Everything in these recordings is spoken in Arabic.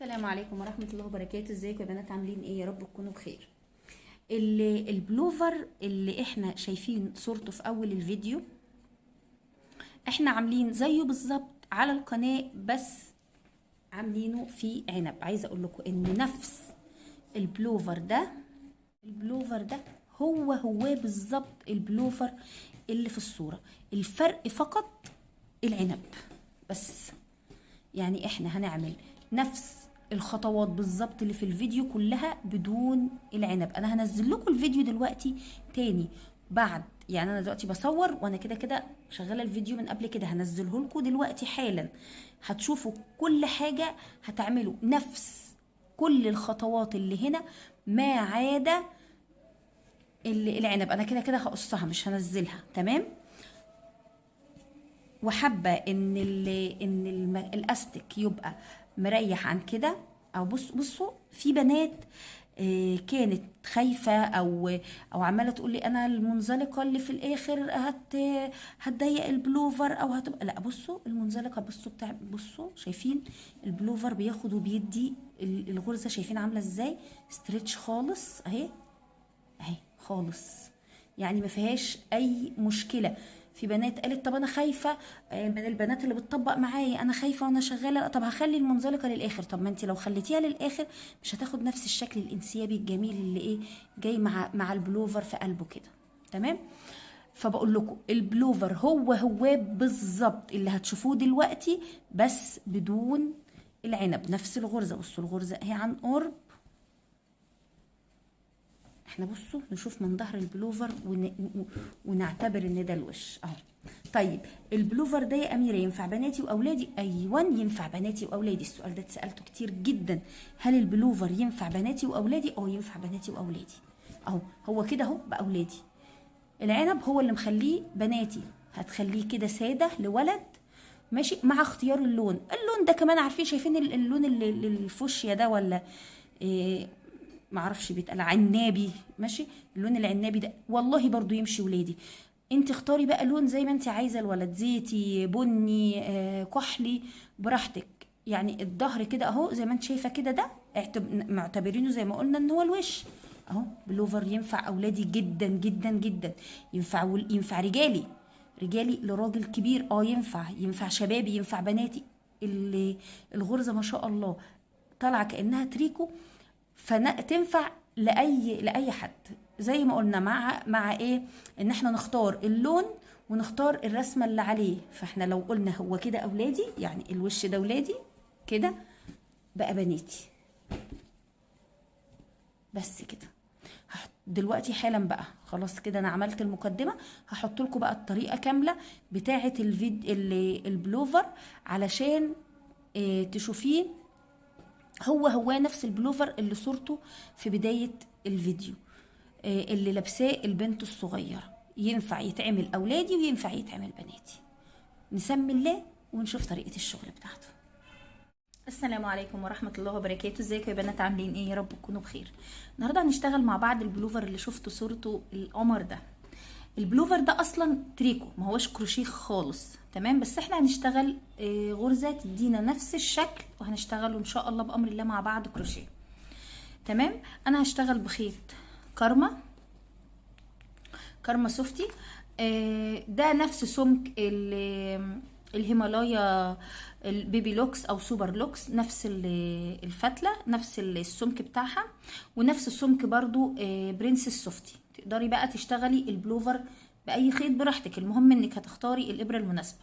السلام عليكم ورحمة الله وبركاته. ازيكم يا بنات؟ عاملين ايه؟ يا رب تكونوا بخير. البلوفر اللي احنا شايفين صورته في اول الفيديو احنا عاملين زيه بالظبط على القناة، بس عاملينه في عنب. عايزة اقول لكم ان نفس البلوفر ده هو بالظبط البلوفر اللي في الصورة. الفرق فقط العنب بس. يعني احنا هنعمل نفس الخطوات بالظبط اللي في الفيديو كلها بدون العنب. انا هنزل لكم الفيديو دلوقتي تاني بعد، يعني انا دلوقتي بصور وانا كده كده شغاله الفيديو من قبل كده، هنزله لكم دلوقتي حالا. هتشوفوا كل حاجه، هتعملوا نفس كل الخطوات اللي هنا ما عدا العنب. انا كده كده هقصها مش هنزلها، تمام؟ وحابه ان الاستك يبقى مريح عن كده. او بصوا في بنات كانت خايفه او عماله تقول لي انا المنزلقه اللي في الاخر هتضيق البلوفر او هتبقى. لا، بصوا المنزلقه، بصوا شايفين البلوفر بياخد وبيدي الغرزه، شايفين عامله ازاي؟ ستريتش خالص اهي خالص، يعني ما فيهاش اي مشكله. في بنات قالت طب انا خايفه، من البنات اللي بتطبق معايا، انا خايفه وانا شغاله، طب هخلي المنزلقه للاخر. طب ما انت لو خليتيها للاخر مش هتاخد نفس الشكل الانسيابي الجميل اللي جاي مع البلوفر في قلبه كده، تمام؟ فبقول لكم البلوفر هو بالظبط اللي هتشوفوه دلوقتي، بس بدون العنب. نفس الغرزه، بصوا الغرزه اهي عن قرب. احنا بصوا نشوف من ظهر البلوفر ونعتبر ان ده الوش اهو. طيب البلوفر ده يا اميره ينفع بناتي واولادي؟ ايوه ينفع بناتي واولادي. السؤال ده اتسالته كتير جدا، هل البلوفر ينفع بناتي واولادي؟ ينفع بناتي واولادي اهو. هو كده اهو باولادي. العنب هو اللي مخليه بناتي، هتخليه كده ساده لولد ماشي، مع اختيار اللون ده كمان. عارفين شايفين اللون اللي الفوشيا ده ولا إيه؟ معرفش بيتقال عنابي، ماشي؟ اللون العنابي ده والله برضو يمشي ولادي. انت اختاري بقى لون زي ما انت عايزه، الولد زيتي، بني، كحلي، براحتك. يعني الظهر كده اهو زي ما انت شايفه كده، ده معتبرينه زي ما قلنا ان هو الوش اهو. بلوفر ينفع اولادي جدا جدا جدا، ينفع رجالي لراجل كبير، ينفع شبابي، ينفع بناتي. اللي الغرزه ما شاء الله طالعه كانها تريكو، فتنفع لاي حد. زي ما قلنا مع ايه؟ ان احنا نختار اللون ونختار الرسمه اللي عليه. فاحنا لو قلنا هو كده اولادي، يعني الوش ده اولادي كده، بقى بناتي بس كده. دلوقتي حالا بقى خلاص كده انا عملت المقدمه، هحط لكم بقى الطريقه كامله بتاعه البلوفر علشان تشوفيه. هو نفس البلوفر اللي صورته في بداية الفيديو، اللي لابساه البنت الصغيرة. ينفع يتعمل أولادي وينفع يتعمل بناتي. نسمي الله ونشوف طريقة الشغل بتاعته. السلام عليكم ورحمة الله وبركاته. ازيكم يا بنات؟ عاملين ايه؟ يا رب تكونوا بخير. النهاردة هنشتغل مع بعض البلوفر اللي شفتوا صورته القمر ده. البلوفر ده اصلا تريكو، ما هوش كروشيه خالص، تمام؟ بس احنا هنشتغل غرزة تدينا نفس الشكل، وهنشتغله ان شاء الله بامر الله مع بعض كروشيه، تمام؟ انا هشتغل بخيط كارما سوفتي. ده نفس سمك الهيمالايا البيبي لوكس او سوبر لوكس، نفس الفتله، نفس السمك بتاعها، ونفس السمك برضو برنسس سوفتي. تقدري بقى تشتغلي البلوفر باي خيط براحتك، المهم انك هتختاري الابره المناسبه.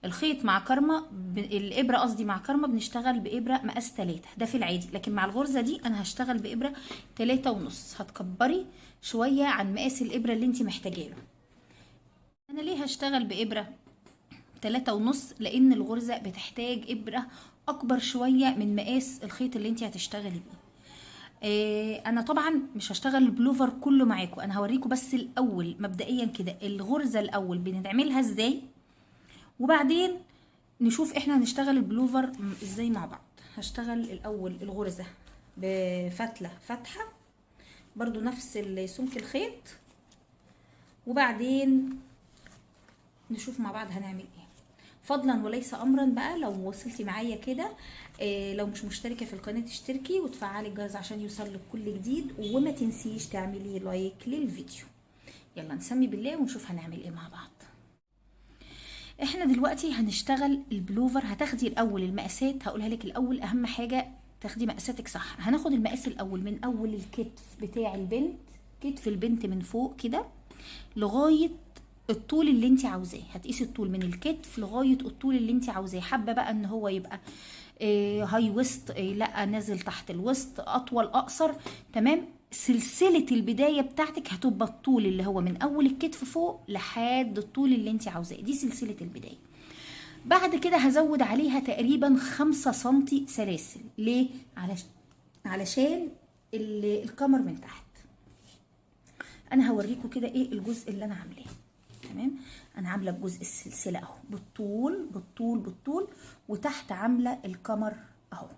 الخيط مع كارما، الابره قصدي مع كارما بنشتغل بابره مقاس 3، ده في العادي. لكن مع الغرزه دي انا هشتغل بابره 3.5. هتكبري شويه عن مقاس الابره اللي انت محتاجاه له. انا ليه هشتغل بابره 3.5؟ لان الغرزه بتحتاج ابره اكبر شويه من مقاس الخيط اللي انت هتشتغلي بيه. انا طبعا مش هشتغل البلوفر كله معاكم، انا هوريكم بس الاول مبدئيا كده الغرزه الاول بنعملها ازاي، وبعدين نشوف احنا هنشتغل البلوفر ازاي مع بعض. هشتغل الاول الغرزه بفتله فتحه برضو نفس سمك الخيط، وبعدين نشوف مع بعض هنعمل ايه. فضلا وليس امرا بقى لو وصلتي معايا كده، لو مش مشتركه في القناه تشتركي وتفعلي الجرس عشان يوصلك كل جديد، وما تنسيش تعملي لايك للفيديو. يلا نسمي بالله ونشوف هنعمل ايه مع بعض. احنا دلوقتي هنشتغل البلوفر. هتاخدي الاول المقاسات، هقولها لك الاول، اهم حاجه تاخدي مقاساتك صح. هناخد المقاس الاول من اول الكتف بتاع البنت، كتف البنت من فوق كده لغايه الطول اللي انت عاوزاه. هتقيسي الطول من الكتف لغايه الطول اللي انت عاوزاه. حابه بقى ان هو يبقى هاي ويست، لا نازل تحت الوسط، اطول اقصر، تمام. سلسله البدايه بتاعتك هتبقى الطول اللي هو من اول الكتف فوق لحد الطول اللي انت عاوزاه، دي سلسله البدايه. بعد كده هزود عليها تقريبا 5 سنتي سلاسل. ليه؟ علشان الكمر من تحت. انا هوريكم كده ايه الجزء اللي انا عاملاه، تمام. انا عامله الجزء السلسله اهو بالطول بالطول بالطول، وتحت عامله الكمر اهو،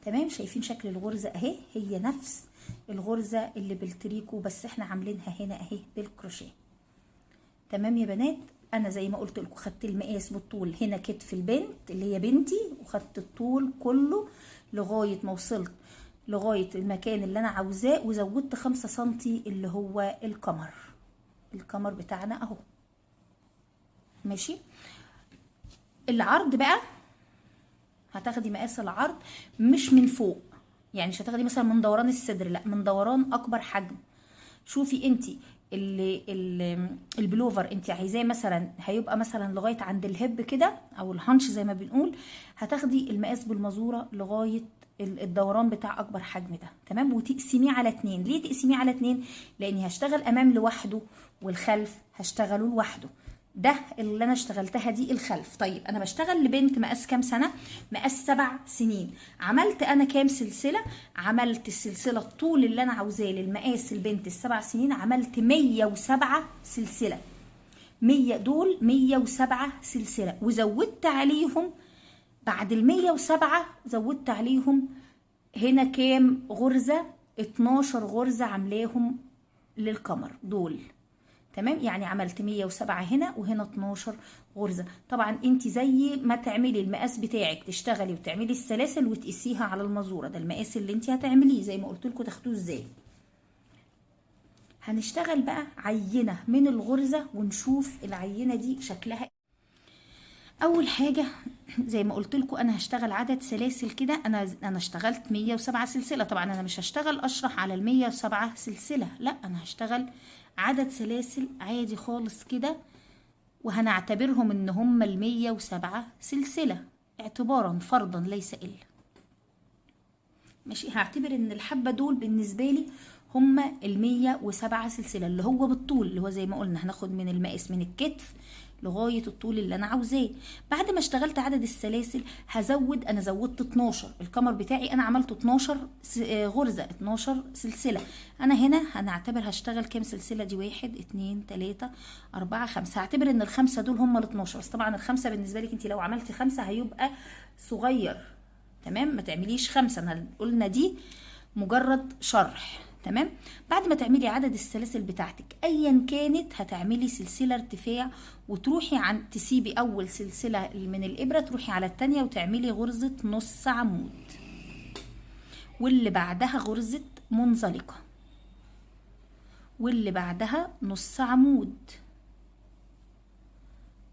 تمام. شايفين شكل الغرزه اهي، هي نفس الغرزه اللي بالتريكو، بس احنا عاملينها هنا اهي بالكروشيه، تمام يا بنات. انا زي ما قلت لكم خدت المقاس بالطول هنا كتف البنت اللي هي بنتي، وخدت الطول كله لغايه ما وصلت لغايه المكان اللي انا عاوزاه، وزودت 5 سنتي اللي هو الكمر بتاعنا اهو، ماشي. العرض بقى هتاخدي مقاس العرض مش من فوق، يعني مش هتاخدي مثلا من دوران الصدر، لا، من دوران اكبر حجم. شوفي انت البلوفر انت عايزاه مثلا هيبقى مثلا لغايه عند الهب كده او الهانش زي ما بنقول، هتاخدي المقاس بالمزوره لغايه الدوران بتاع اكبر حجم ده، تمام. وتقسميه على 2. ليه تقسميه على 2؟ لاني هشتغل امام لوحده والخلف هشتغله لوحده. ده اللي انا اشتغلتها دي الخلف. طيب انا بشتغل لبنت مقاس كام سنه؟ مقاس 7 سنين. عملت انا كام سلسله؟ عملت السلسله الطول اللي انا عاوزاه للمقاس البنت ال7 سنين، عملت 107 سلسله. 100 دول 107 سلسله، وزودت عليهم بعد ال107 زودت عليهم هنا كام غرزه؟ 12 غرزه عاملاهم للكمر دول، تمام. يعني عملت 107 هنا وهنا 12 غرزه. طبعا انت زي ما تعملي المقاس بتاعك تشتغلي وتعملي السلاسل وتقيسيها على المزوره. ده المقاس اللي انت هتعمليه زي ما قلت لكم تاخدوه ازاي. هنشتغل بقى عينه من الغرزه ونشوف العينه دي شكلها. اول حاجه زي ما قلت لكم انا هشتغل عدد سلاسل كده. انا اشتغلت 107 سلسله. طبعا انا مش هشتغل اشرح على ال107 سلسله، لا، انا هشتغل عدد سلاسل عادي خالص كده، وهنعتبرهم ان هم ال107 سلسله اعتبارا فرضا ليس الا، ماشي. هعتبر ان الحبه دول بالنسبه لي هم ال107 سلسله اللي هو بالطول، اللي هو زي ما قلنا هناخد من المقاس من الكتف لغايه الطول اللي انا عاوزاه. بعد ما اشتغلت عدد السلاسل هزود. انا زودت 12. الكمر بتاعي انا عملته 12 غرزه، 12 سلسله. انا هنا هنعتبر هشتغل كام سلسله دي؟ 1 2 3 4 5. هعتبر ان الخمسه دول هم ال12. بس طبعا الخمسه بالنسبه لك انت لو عملتي 5 هيبقى صغير، تمام. ما تعمليش 5. انا قلنا دي مجرد شرح، تمام. بعد ما تعملي عدد السلاسل بتاعتك ايا كانت هتعملي سلسله ارتفاع، وتروحي تسيبي اول سلسله من الابره تروحي على التانية وتعملي غرزه نص عمود، واللي بعدها غرزه منزلقه، واللي بعدها نص عمود،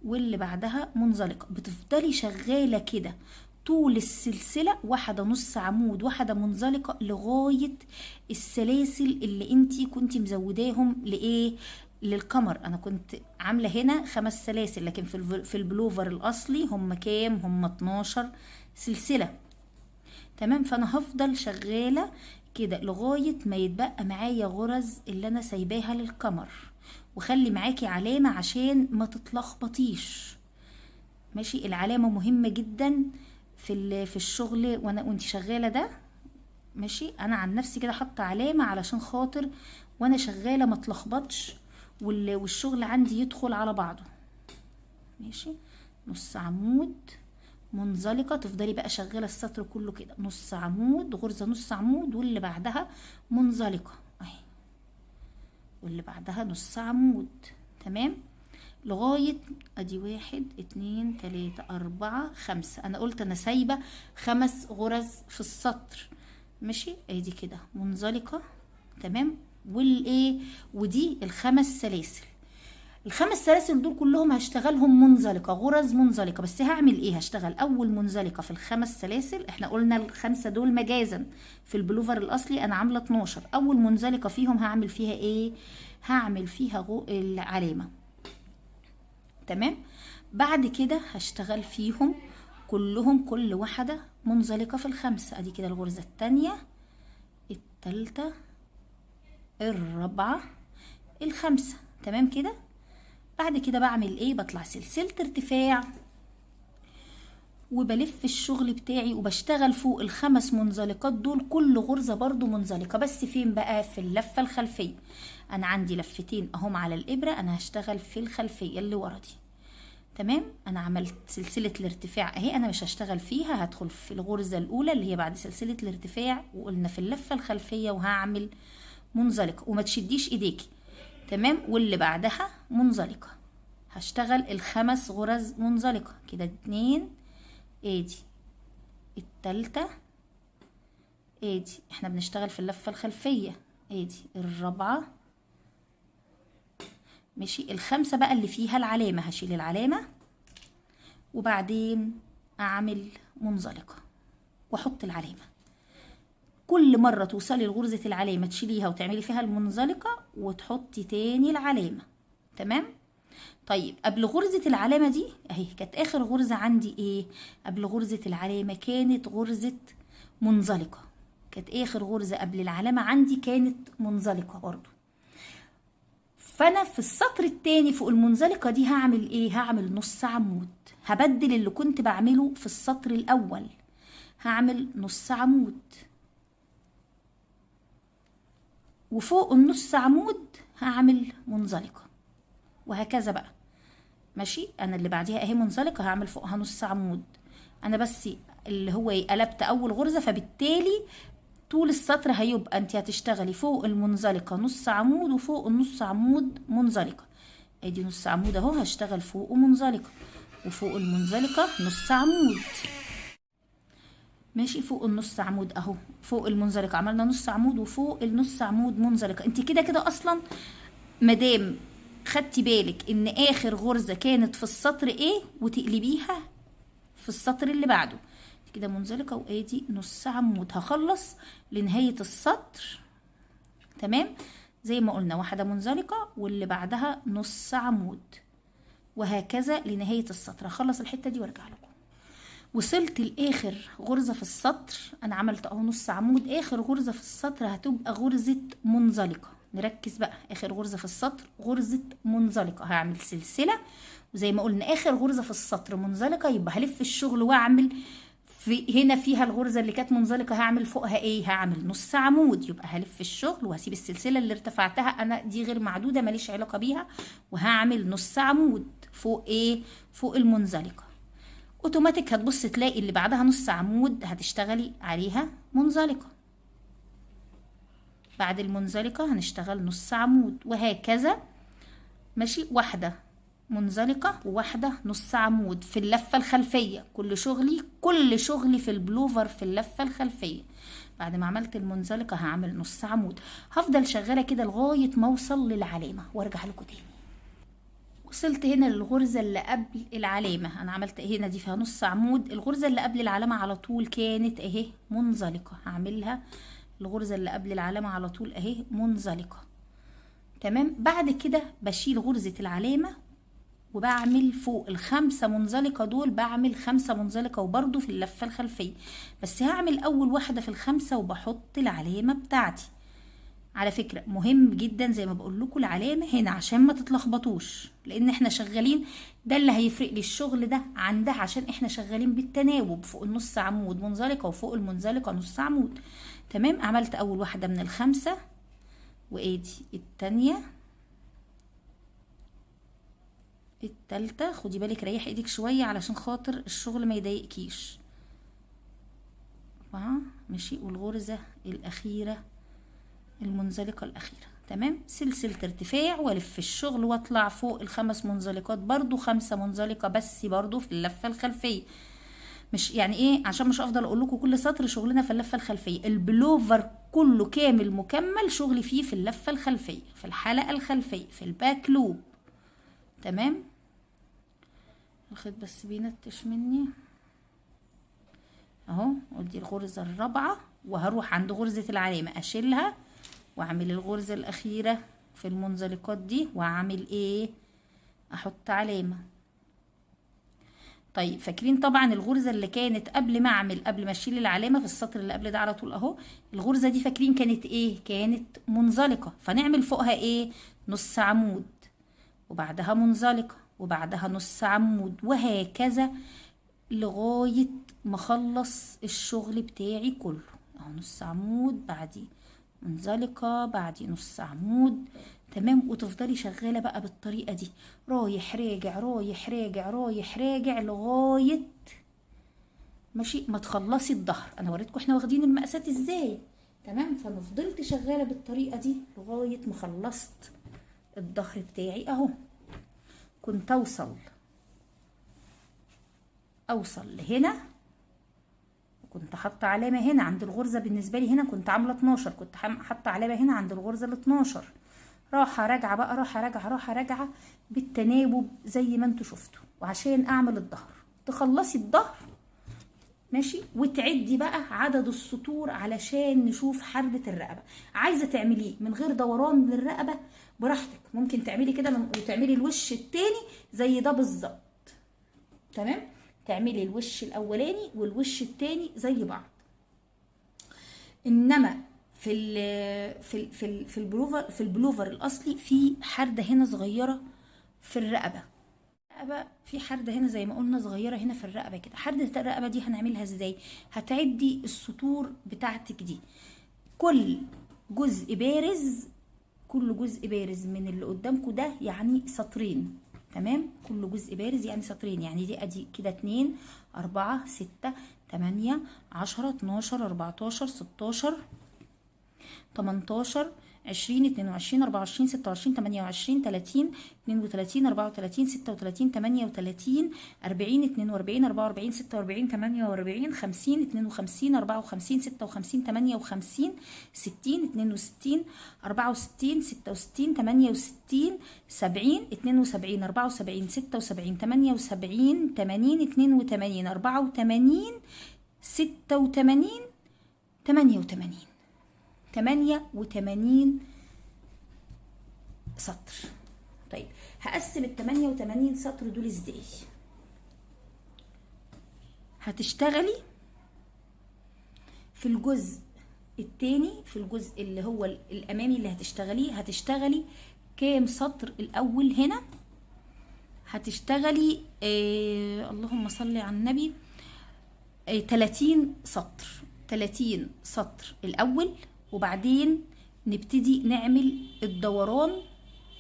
واللي بعدها منزلقه. بتفضلي شغاله كده طول السلسله، واحده نص عمود واحده منزلقه، لغايه السلاسل اللي انتي كنتي مزوداهم لايه؟ للكمر. انا كنت عامله هنا 5 سلاسل، لكن في البلوفر الاصلي هم كام؟ هم 12 سلسله، تمام. فانا هفضل شغاله كده لغايه ما يتبقى معايا غرز اللي انا سايباها للكمر. وخلي معاكي علامه عشان ما تتلخبطيش، ماشي. العلامه مهمه جدا في الشغل وانت شغاله ده، ماشي. انا عن نفسي كده حاطه علامه علشان خاطر وانا شغاله ما اتلخبطش والشغل عندي يدخل على بعضه، ماشي. نص عمود منزلقه. تفضلي بقى شغاله السطر كله كده نص عمود غرزه نص عمود، واللي بعدها منزلقه اهي، واللي بعدها نص عمود، تمام. لغاية ادي 1 2 3 4 5. انا قلت انا سايبة 5 غرز في السطر، ماشي. ادي كده منزلقة، تمام. والايه، ودي الخمس سلاسل. الخمس سلاسل دول كلهم هشتغلهم منزلقة، غرز منزلقة. بس هعمل ايه؟ هشتغل اول منزلقة في الخمس سلاسل. احنا قلنا الخمسة دول مجازا، في البلوفر الاصلي انا عاملة 12. اول منزلقة فيهم هعمل فيها ايه؟ هعمل فيها العلامة، تمام. بعد كده هشتغل فيهم كلهم، كل واحدة منزلقة في الخمسة. ادي كده الغرزة التانية، التالتة، الرابعة، الخامسة، تمام كده. بعد كده بعمل ايه؟ بطلع سلسلة ارتفاع وبلف الشغل بتاعي وبشتغل فوق الخمس منزلقات دول كل غرزة برضو منزلقة، بس فين بقى؟ في اللفة الخلفية. انا عندي لفتين اهم على الابرة، انا هشتغل في الخلفية اللي ورا دي، تمام. انا عملت سلسلة الارتفاع اهي، انا مش هشتغل فيها، هدخل في الغرزة الاولى اللي هي بعد سلسلة الارتفاع، وقلنا في اللفة الخلفية وهعمل منزلقة، وما تشديش ايديكي، تمام. واللي بعدها منزلقة، هشتغل الخمس غرز منزلقة كده. 2 ادي التالتة، ادي احنا بنشتغل في اللفة الخلفية، ادي الرابعة، ماشي. الخامسة بقى اللي فيها العلامة، هشيل العلامة وبعدين اعمل منزلقة واحط العلامة. كل مرة توصلي لغرزة العلامة تشيليها وتعملي فيها المنزلقة وتحطي تاني العلامة، تمام. طيب قبل غرزة العلامة دي اهي كانت اخر غرزة عندي ايه؟ قبل غرزة العلامة كانت غرزة منزلقة، كانت اخر غرزة قبل العلامة عندي كانت منزلقة برضو. فانا في السطر التاني فوق المنزلقة دي هعمل ايه؟ هعمل نص عمود، هبدل اللي كنت بعمله في السطر الاول، هعمل نص عمود، وفوق النص عمود هعمل منزلقة، وهكذا بقى، ماشي. انا اللي بعديها اهي منزلقة هعمل فوقها نص عمود. انا بس اللي هو قلبت اول غرزة، فبالتالي طول السطر هيبقى انت هتشتغلي فوق المنزلقة نص عمود وفوق النص عمود منزلقة. ادي نص عمود اهو، هشتغل فوقه منزلقة وفوق المنزلقة نص عمود، ماشي. فوق النص عمود اهو، فوق المنزلقة عملنا نص عمود وفوق النص عمود منزلقة. انت كده كده اصلا مادام خدتي بالك ان اخر غرزة كانت في السطر ايه وتقلبيها في السطر اللي بعده كده منزلقة، وادي نص عمود. هخلص لنهاية السطر، تمام. زي ما قلنا واحدة منزلقة واللي بعدها نص عمود، وهكذا لنهاية السطر. هخلص الحتة دي وارجع لكم. وصلت لاخر غرزة في السطر، انا عملت اهو نص عمود. اخر غرزة في السطر هتبقى غرزة منزلقة، نركز بقى. اخر غرزة في السطر غرزة منزلقة، هعمل سلسلة، وزي ما قلنا اخر غرزة في السطر منزلقة، يبقى هلف الشغل واعمل في هنا فيها الغرزة اللي كانت منزلقة هعمل فوقها ايه؟ هعمل نص عمود. يبقى هلف الشغل وهسيب السلسلة اللي ارتفعتها انا دي غير معدودة ماليش علاقة بيها، وهعمل نص عمود فوق ايه؟ فوق المنزلقة. اوتوماتيك هتبص تلاقي اللي بعدها نص عمود هتشتغلي عليها منزلقة، بعد المنزلقة هنشتغل نص عمود، وهكذا، ماشي. واحدة منزلقة وواحدة نص عمود في اللفة الخلفية. كل شغلي في البلوفر في اللفة الخلفية. بعد ما عملت المنزلقة هعمل نص عمود. هفضل شغالة كده لغاية ما اوصل للعلامة وارجع لكم تاني. وصلت هنا للغرزة اللي قبل العلامة، انا عملت هنا دي فيها نص عمود. الغرزة اللي قبل العلامة على طول كانت اهي منزلقة، هعملها الغرزة اللي قبل العلامة على طول اهي منزلقة، تمام. بعد كده بشيل غرزة العلامة وبعمل فوق الخمسة منزلقة دول، بعمل 5 منزلقة وبرضو في اللفة الخلفية. بس هعمل اول واحدة في الخمسة وبحط العلامة بتاعتي. على فكرة مهم جدا زي ما بقول لكم العلامة هنا عشان ما تتلخبطوش، لان احنا شغالين، ده اللي هيفرق لي الشغل ده عن ده، عشان احنا شغالين بالتناوب. فوق النص عمود منزلقة وفوق المنزلقة نص عمود، تمام. عملت اول واحدة من الخمسة، وادي التانية، التالتة. خدي بالك ريحي ايدك شوية علشان خاطر الشغل ما يضايقكيش. 4 ماشي. والغرزة الأخيرة المنزلقة الأخيرة، تمام. سلسلة ارتفاع والف الشغل واطلع فوق الخمس منزلقات، برضو 5 منزلقة بس برضو في اللفة الخلفية. مش يعني ايه، عشان مش افضل اقول لكم كل سطر شغلنا في اللفة الخلفية. البلوفر كله كامل مكمل شغلي فيه في اللفة الخلفية، في الحلقة الخلفية، في الباك لوب. تمام. الخيط بس بينتش مني اهو. ودي الغرزة الرابعة، وهروح عند غرزة العلامة اشيلها واعمل الغرزة الاخيرة في المنزلقات دي، واعمل ايه، احط علامة. طيب فاكرين طبعا الغرزة اللي كانت قبل ما اشيل العلامة في السطر اللي قبل ده على طول اهو، الغرزة دي فاكرين كانت ايه، كانت منزلقة، فنعمل فوقها ايه، نص عمود، وبعدها منزلقة، وبعدها نص عمود، وهكذا لغاية ما اخلص الشغل بتاعي كله اهو. نص عمود، بعدي منزلقة، بعدي نص عمود. تمام. وتفضلي شغالة بقى بالطريقة دي، رايح راجع رايح راجع رايح راجع لغاية ماشي ما تخلصي الظهر. انا وريتكم احنا واخدين المقاسات ازاي. تمام. فانا فضلت شغالة بالطريقة دي لغاية ما خلصت الظهر بتاعي اهو. كنت اوصل لهنا، كنت حاطه علامه هنا عند الغرزه. بالنسبه لي هنا كنت عامله 12، كنت حاطه علامه هنا عند الغرزه ال 12. راحه راجعه بقى، راحه راجعه راحه راجعه بالتناوب زي ما انتوا شفتوا. وعشان اعمل الظهر تخلصي الظهر ماشي، وتعدي بقى عدد السطور علشان نشوف حردة الرقبه. عايزه تعمليه من غير دوران للرقبه براحتك، ممكن تعملي كده وتعملي الوش التاني زي ده بالظبط. تمام. تعملي الوش الاولاني والوش التاني زي بعض. انما في البلوفر الاصلي في حرده هنا صغيره في الرقبه. في حرده هنا زي ما قلنا صغيره هنا في الرقبه كده. حرده الرقبه دي هنعملها ازاي؟ هتعدي السطور بتاعتك دي، كل جزء بارز من اللي قدامكم ده يعني سطرين. تمام. كل جزء بارز يعني سطرين. يعني دي ادي كده 2 4 6 8 10 12 14 16 18 20 22 24 26 28 30 32 34 36 38 40 42 44 46 48 50 52 54 56 58 60 62 64 66 68 70 72 74 76 78 80 82 84 86 88 سطر. طيب هقسم ال 88 سطر دول ازاي؟ هتشتغلي في الجزء التاني، في الجزء اللي هو الامامي اللي هتشتغلي كام سطر الاول هنا؟ هتشتغلي اللهم صل على النبي 30 سطر الاول، وبعدين نبتدي نعمل الدوران.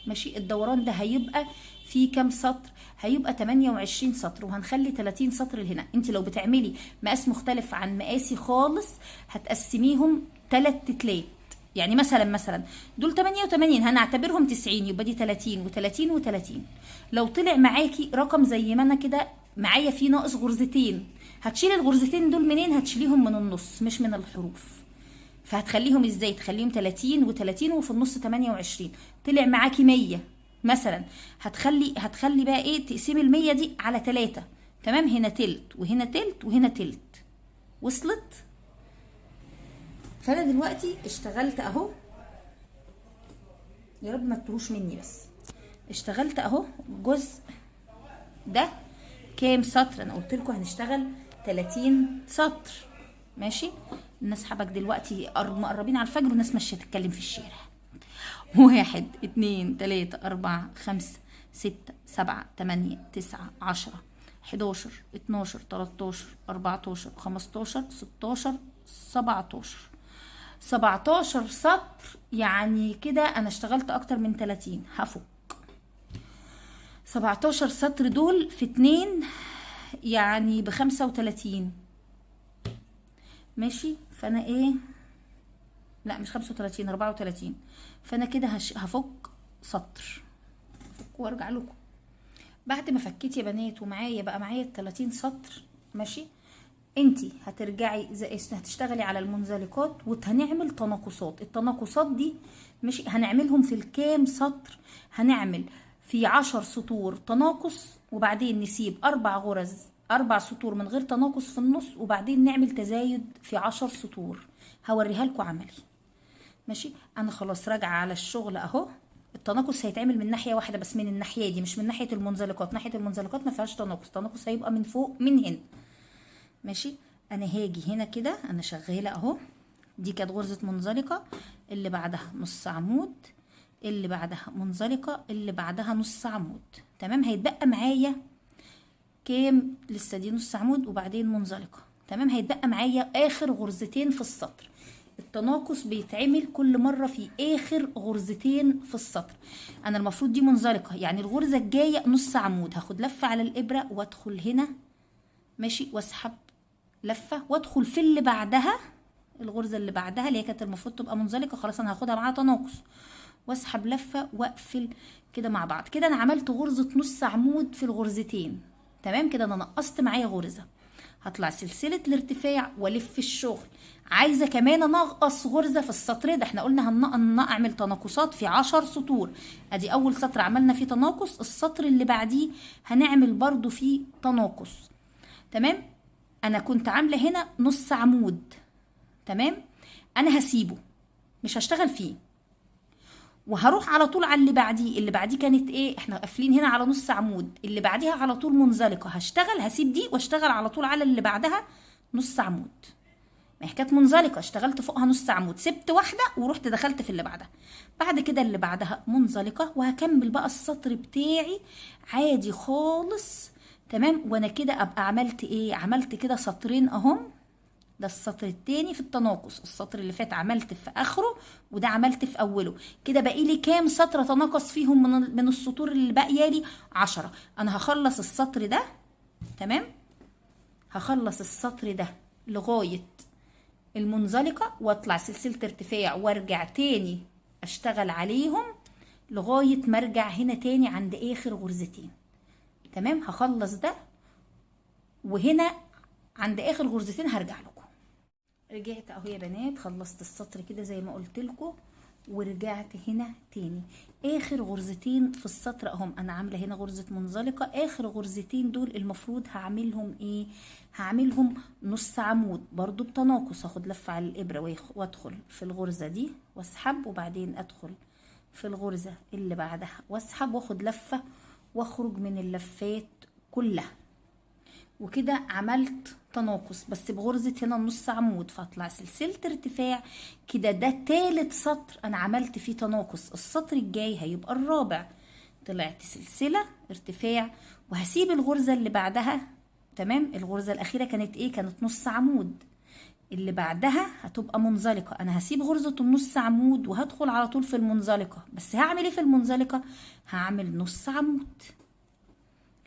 ماشي. الدوران ده هيبقى في كام سطر؟ هيبقى 28 سطر، وهنخلي 30 سطر لهنا. انت لو بتعملي مقاس مختلف عن مقاسي خالص هتقسميهم 3 تلات. يعني مثلا دول 88 هنعتبرهم 90، يبقى دي 30 و30 و30. لو طلع معاكي رقم زي ما انا كده معايا فيه ناقص غرزتين، هتشيلي الغرزتين دول منين؟ هتشيليهم من النص مش من الحروف. فهتخليهم ازاي؟ تخليهم 30 و30 وفي النص 28. طلع معاكي 100 مثلا، هتخلي بقى ايه، تقسمي ال100 دي على 3. تمام. هنا تلت وهنا تلت وهنا تلت. وصلت؟ فانا دلوقتي اشتغلت اهو، يا رب ما تروش مني، بس اشتغلت اهو الجزء ده كام سطر؟ انا قلت لكم هنشتغل 30 سطر. ماشي. الناس حبك دلوقتي مقربين على الفجر والناس ماشيه تتكلم في الشارع. 1 2 3 4 5 6 7 8 9 10 11 12 13 14 15 16 17 سطر. يعني كده انا اشتغلت اكتر من 30. هفك 17 سطر دول في 2 يعني ب35. ماشي. فانا ايه لا مش 35، 34. فانا كده هفك سطر، هفك وارجع لكم. بعد ما فكيت يا بنات ومعايا بقى معايا 30 سطر، ماشي، انتي هترجعي هتشتغلي على المنزلقات وهنعمل تناقصات. التناقصات دي ماشي هنعملهم في الكام سطر؟ هنعمل في 10 سطور تناقص، وبعدين نسيب 4 غرز، 4 سطور من غير تناقص في النص، وبعدين نعمل تزايد في 10 سطور. هوريها لكم عملي. ماشي، انا خلاص راجعه على الشغل اهو. التناقص هيتعمل من ناحيه واحده بس، من الناحيه دي، مش من ناحيه المنزلقات. ناحيه المنزلقات ما فيهاش تناقص، التناقص هيبقى من فوق من هنا. ماشي، انا هاجي هنا كده، انا شغاله اهو. دي كانت غرزه منزلقه، اللي بعدها نص عمود، اللي بعدها منزلقه، اللي بعدها نص عمود. تمام، هيتبقى معايا كام؟ لسه دي نص عمود وبعدين منزلقه. تمام، هيتبقى معايا اخر غرزتين في السطر. التناقص بيتعمل كل مره في اخر غرزتين في السطر. انا المفروض دي منزلقه، يعني الغرزه الجايه نص عمود، هاخد لفه على الابره وادخل هنا، ماشي، واسحب لفه وادخل في اللي بعدها، الغرزه اللي بعدها اللي هي كانت المفروض تبقى منزلقه، خلاص انا هاخدها معاها تناقص، واسحب لفه واقفل كده مع بعض. كده انا عملت غرزه نص عمود في الغرزتين. تمام، كده انا نقصت معايا غرزه. هطلع سلسله الارتفاع والف الشغل. عايزه كمان انقص غرزه في السطر ده، احنا قلنا هنعمل تناقصات في 10 سطور. ادي اول سطر عملنا فيه تناقص، السطر اللي بعديه هنعمل برضو فيه تناقص. تمام، انا كنت عامله هنا نص عمود. تمام، انا هسيبه مش هشتغل فيه، وهروح على طول على اللي بعديه. اللي بعديه كانت ايه؟ احنا قافلين هنا على نص عمود، اللي بعديها على طول منزلقه. هشتغل، هسيب دي واشتغل على طول على اللي بعدها نص عمود. ما هي كانت منزلقه، اشتغلت فوقها نص عمود، سبت واحده ورحت دخلت في اللي بعدها. بعد كده اللي بعدها منزلقه، وهكمل بقى السطر بتاعي عادي خالص. تمام، وانا كده ابقى عملت ايه؟ عملت كده سطرين اهم. ده السطر التاني في التناقص، السطر اللي فات عملت في اخره وده عملت في اوله. كده باقي لي كام سطر تناقص فيهم من السطور اللي باقيه لي؟ 10. انا هخلص السطر ده. تمام، هخلص السطر ده لغايه المنزلقه واطلع سلسله ارتفاع وارجع تاني اشتغل عليهم لغايه ما ارجع هنا تاني عند اخر غرزتين. تمام، هخلص ده وهنا عند اخر غرزتين هرجع لكم. رجعت اهو يا بنات، خلصت السطر كده زي ما قلت لكم، ورجعت هنا تاني. اخر غرزتين في السطر اهم، انا عامله هنا غرزه منزلقه. اخر غرزتين دول المفروض هعملهم ايه؟ هعملهم نص عمود برضو بتناقص. هاخد لفه على الابره وادخل في الغرزه دي واسحب، وبعدين ادخل في الغرزه اللي بعدها واسحب، واخد لفه واخرج من اللفات كلها. وكده عملت تناقص بس بغرزة هنا نص عمود، فاطلع سلسلة ارتفاع. كده ده تالت سطر انا عملت فيه تناقص. السطر الجاي هيبقى الرابع. طلعت سلسلة ارتفاع وهسيب الغرزة اللي بعدها. تمام، الغرزة الاخيرة كانت ايه؟ كانت نص عمود. اللي بعدها هتبقى منزلقة. انا هسيب غرزة النص عمود وهدخل على طول في المنزلقة. بس هعمل ايه في المنزلقة؟ هعمل نص عمود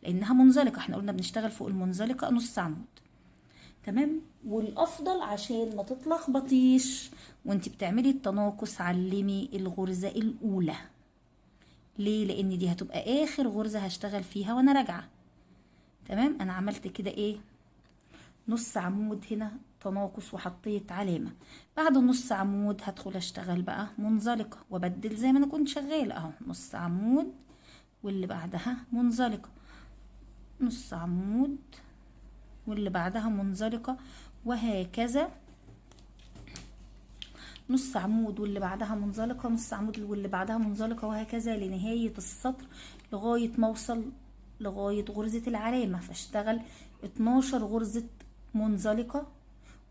لانها منزلقه. احنا قلنا بنشتغل فوق المنزلقه نص عمود. تمام، والافضل عشان ما تتلخبطيش وانت بتعملي التناقص علمي الغرزه الاولى. ليه؟ لان دي هتبقى اخر غرزه هشتغل فيها وانا راجعه. تمام، انا عملت كده ايه؟ نص عمود هنا تناقص وحطيت علامه. بعد النص عمود هدخل اشتغل بقى منزلقه وابدل زي ما انا كنت شغاله اهو. نص عمود واللي بعدها منزلقه، نص عمود واللي بعدها منزلقة، وهكذا. نص عمود واللي بعدها منزلقة، نص عمود واللي بعدها منزلقة، وهكذا لنهاية السطر لغاية ما اوصل لغاية غرزة العلامة. فاشتغل 12 غرزة منزلقة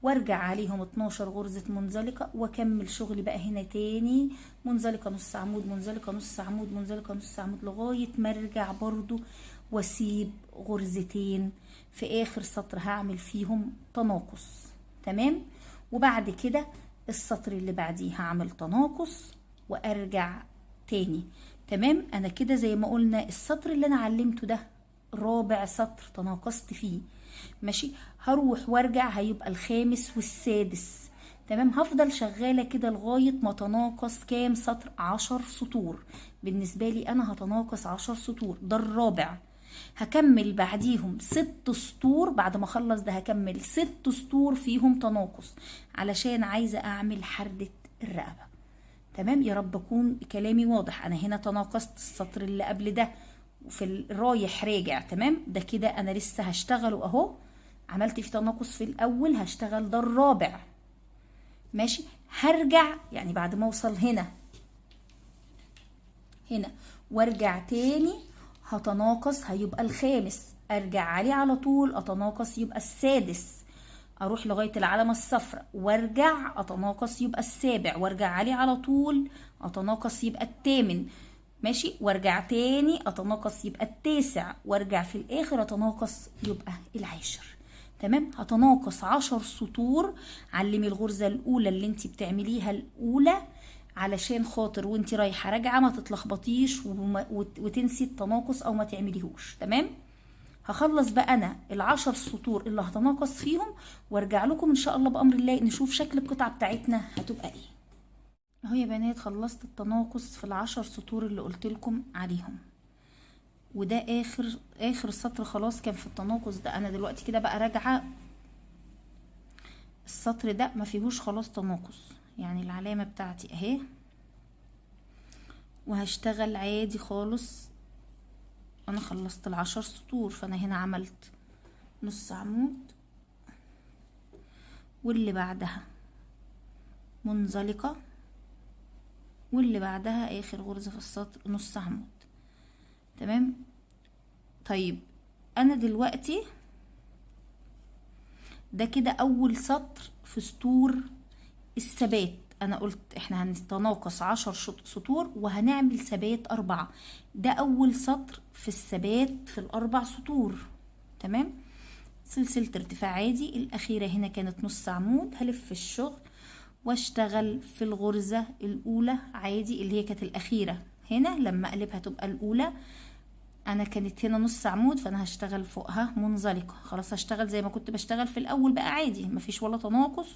وارجع عليهم 12 غرزة منزلقة واكمل شغلي بقى هنا تاني. منزلقة نص عمود، منزلقة نص عمود، منزلقة نص عمود، لغاية ما ارجع برضو واسيب غرزتين في اخر سطر هعمل فيهم تناقص. تمام، وبعد كده السطر اللي بعديه هعمل تناقص وارجع تاني. تمام، انا كده زي ما قلنا السطر اللي انا علمته ده رابع سطر تناقصت فيه. ماشي، هروح وارجع هيبقى الخامس والسادس. تمام. هفضل شغالة كده لغاية ما اتناقص كام سطر؟ 10 سطور. بالنسبة لي انا هتناقص 10 سطور، ده الرابع. هكمل بعديهم 6 سطور. بعد ما اخلص ده هكمل 6 سطور فيهم تناقص، علشان عايزة اعمل حردة الرقبة. تمام. يا رب اكون كلامي واضح. انا هنا تناقصت السطر اللي قبل ده وفي الرايح راجع. تمام. ده كده انا لسه هشتغله اهو، عملت في تناقص في الاول، هشتغل ده الرابع. ماشي. هرجع يعني بعد ما اوصل هنا وارجع تاني هتناقص، هيبقى الخامس، ارجع عليه على طول اتناقص يبقى السادس، اروح لغايه العلامه الصفراء وارجع اتناقص يبقى السابع، وارجع عليه على طول اتناقص يبقى الثامن. ماشي. وارجع تاني اتناقص يبقى التاسع، وارجع في الاخر اتناقص يبقى العاشر. تمام. هتناقص 10 سطور. علمي الغرزه الاولى اللي انت بتعمليها الاولى، علشان خاطر وانت رايحه راجعه ما تتلخبطيش وتنسي التناقص او ما تعمليهوش. تمام. هخلص بقى انا ال10 سطور اللي هتناقص فيهم، وارجع لكم ان شاء الله بامر الله نشوف شكل القطعه بتاعتنا هتبقى ايه. اهو يا بنات خلصت التناقص في ال10 سطور اللي قلت لكم عليهم، وده اخر سطر خلاص كان في التناقص ده. انا دلوقتي كده بقى راجعه السطر ده ما فيهوش خلاص تناقص، يعني العلامه بتاعتي اهي، وهشتغل عادي خالص. انا خلصت ال10 سطور، فانا هنا عملت نص عمود، واللي بعدها منزلقه، واللي بعدها اخر غرزه في السطر نص عمود. تمام. طيب انا دلوقتي ده كده اول سطر في سطور الثبات. انا قلت احنا هنتناقص 10 سطور وهنعمل ثبات 4. ده اول سطر في الثبات في الاربع سطور. تمام. سلسلة ارتفاع عادي، الاخيرة هنا كانت نص عمود، هلف الشغل واشتغل في الغرزة الاولى عادي اللي هي كانت الاخيرة. هنا لما اقلبها تبقى الاولى، انا كانت هنا نص عمود، فانا هشتغل فوقها منزلقة. خلاص هشتغل زي ما كنت بشتغل في الاول بقى عادي، مفيش ولا تناقص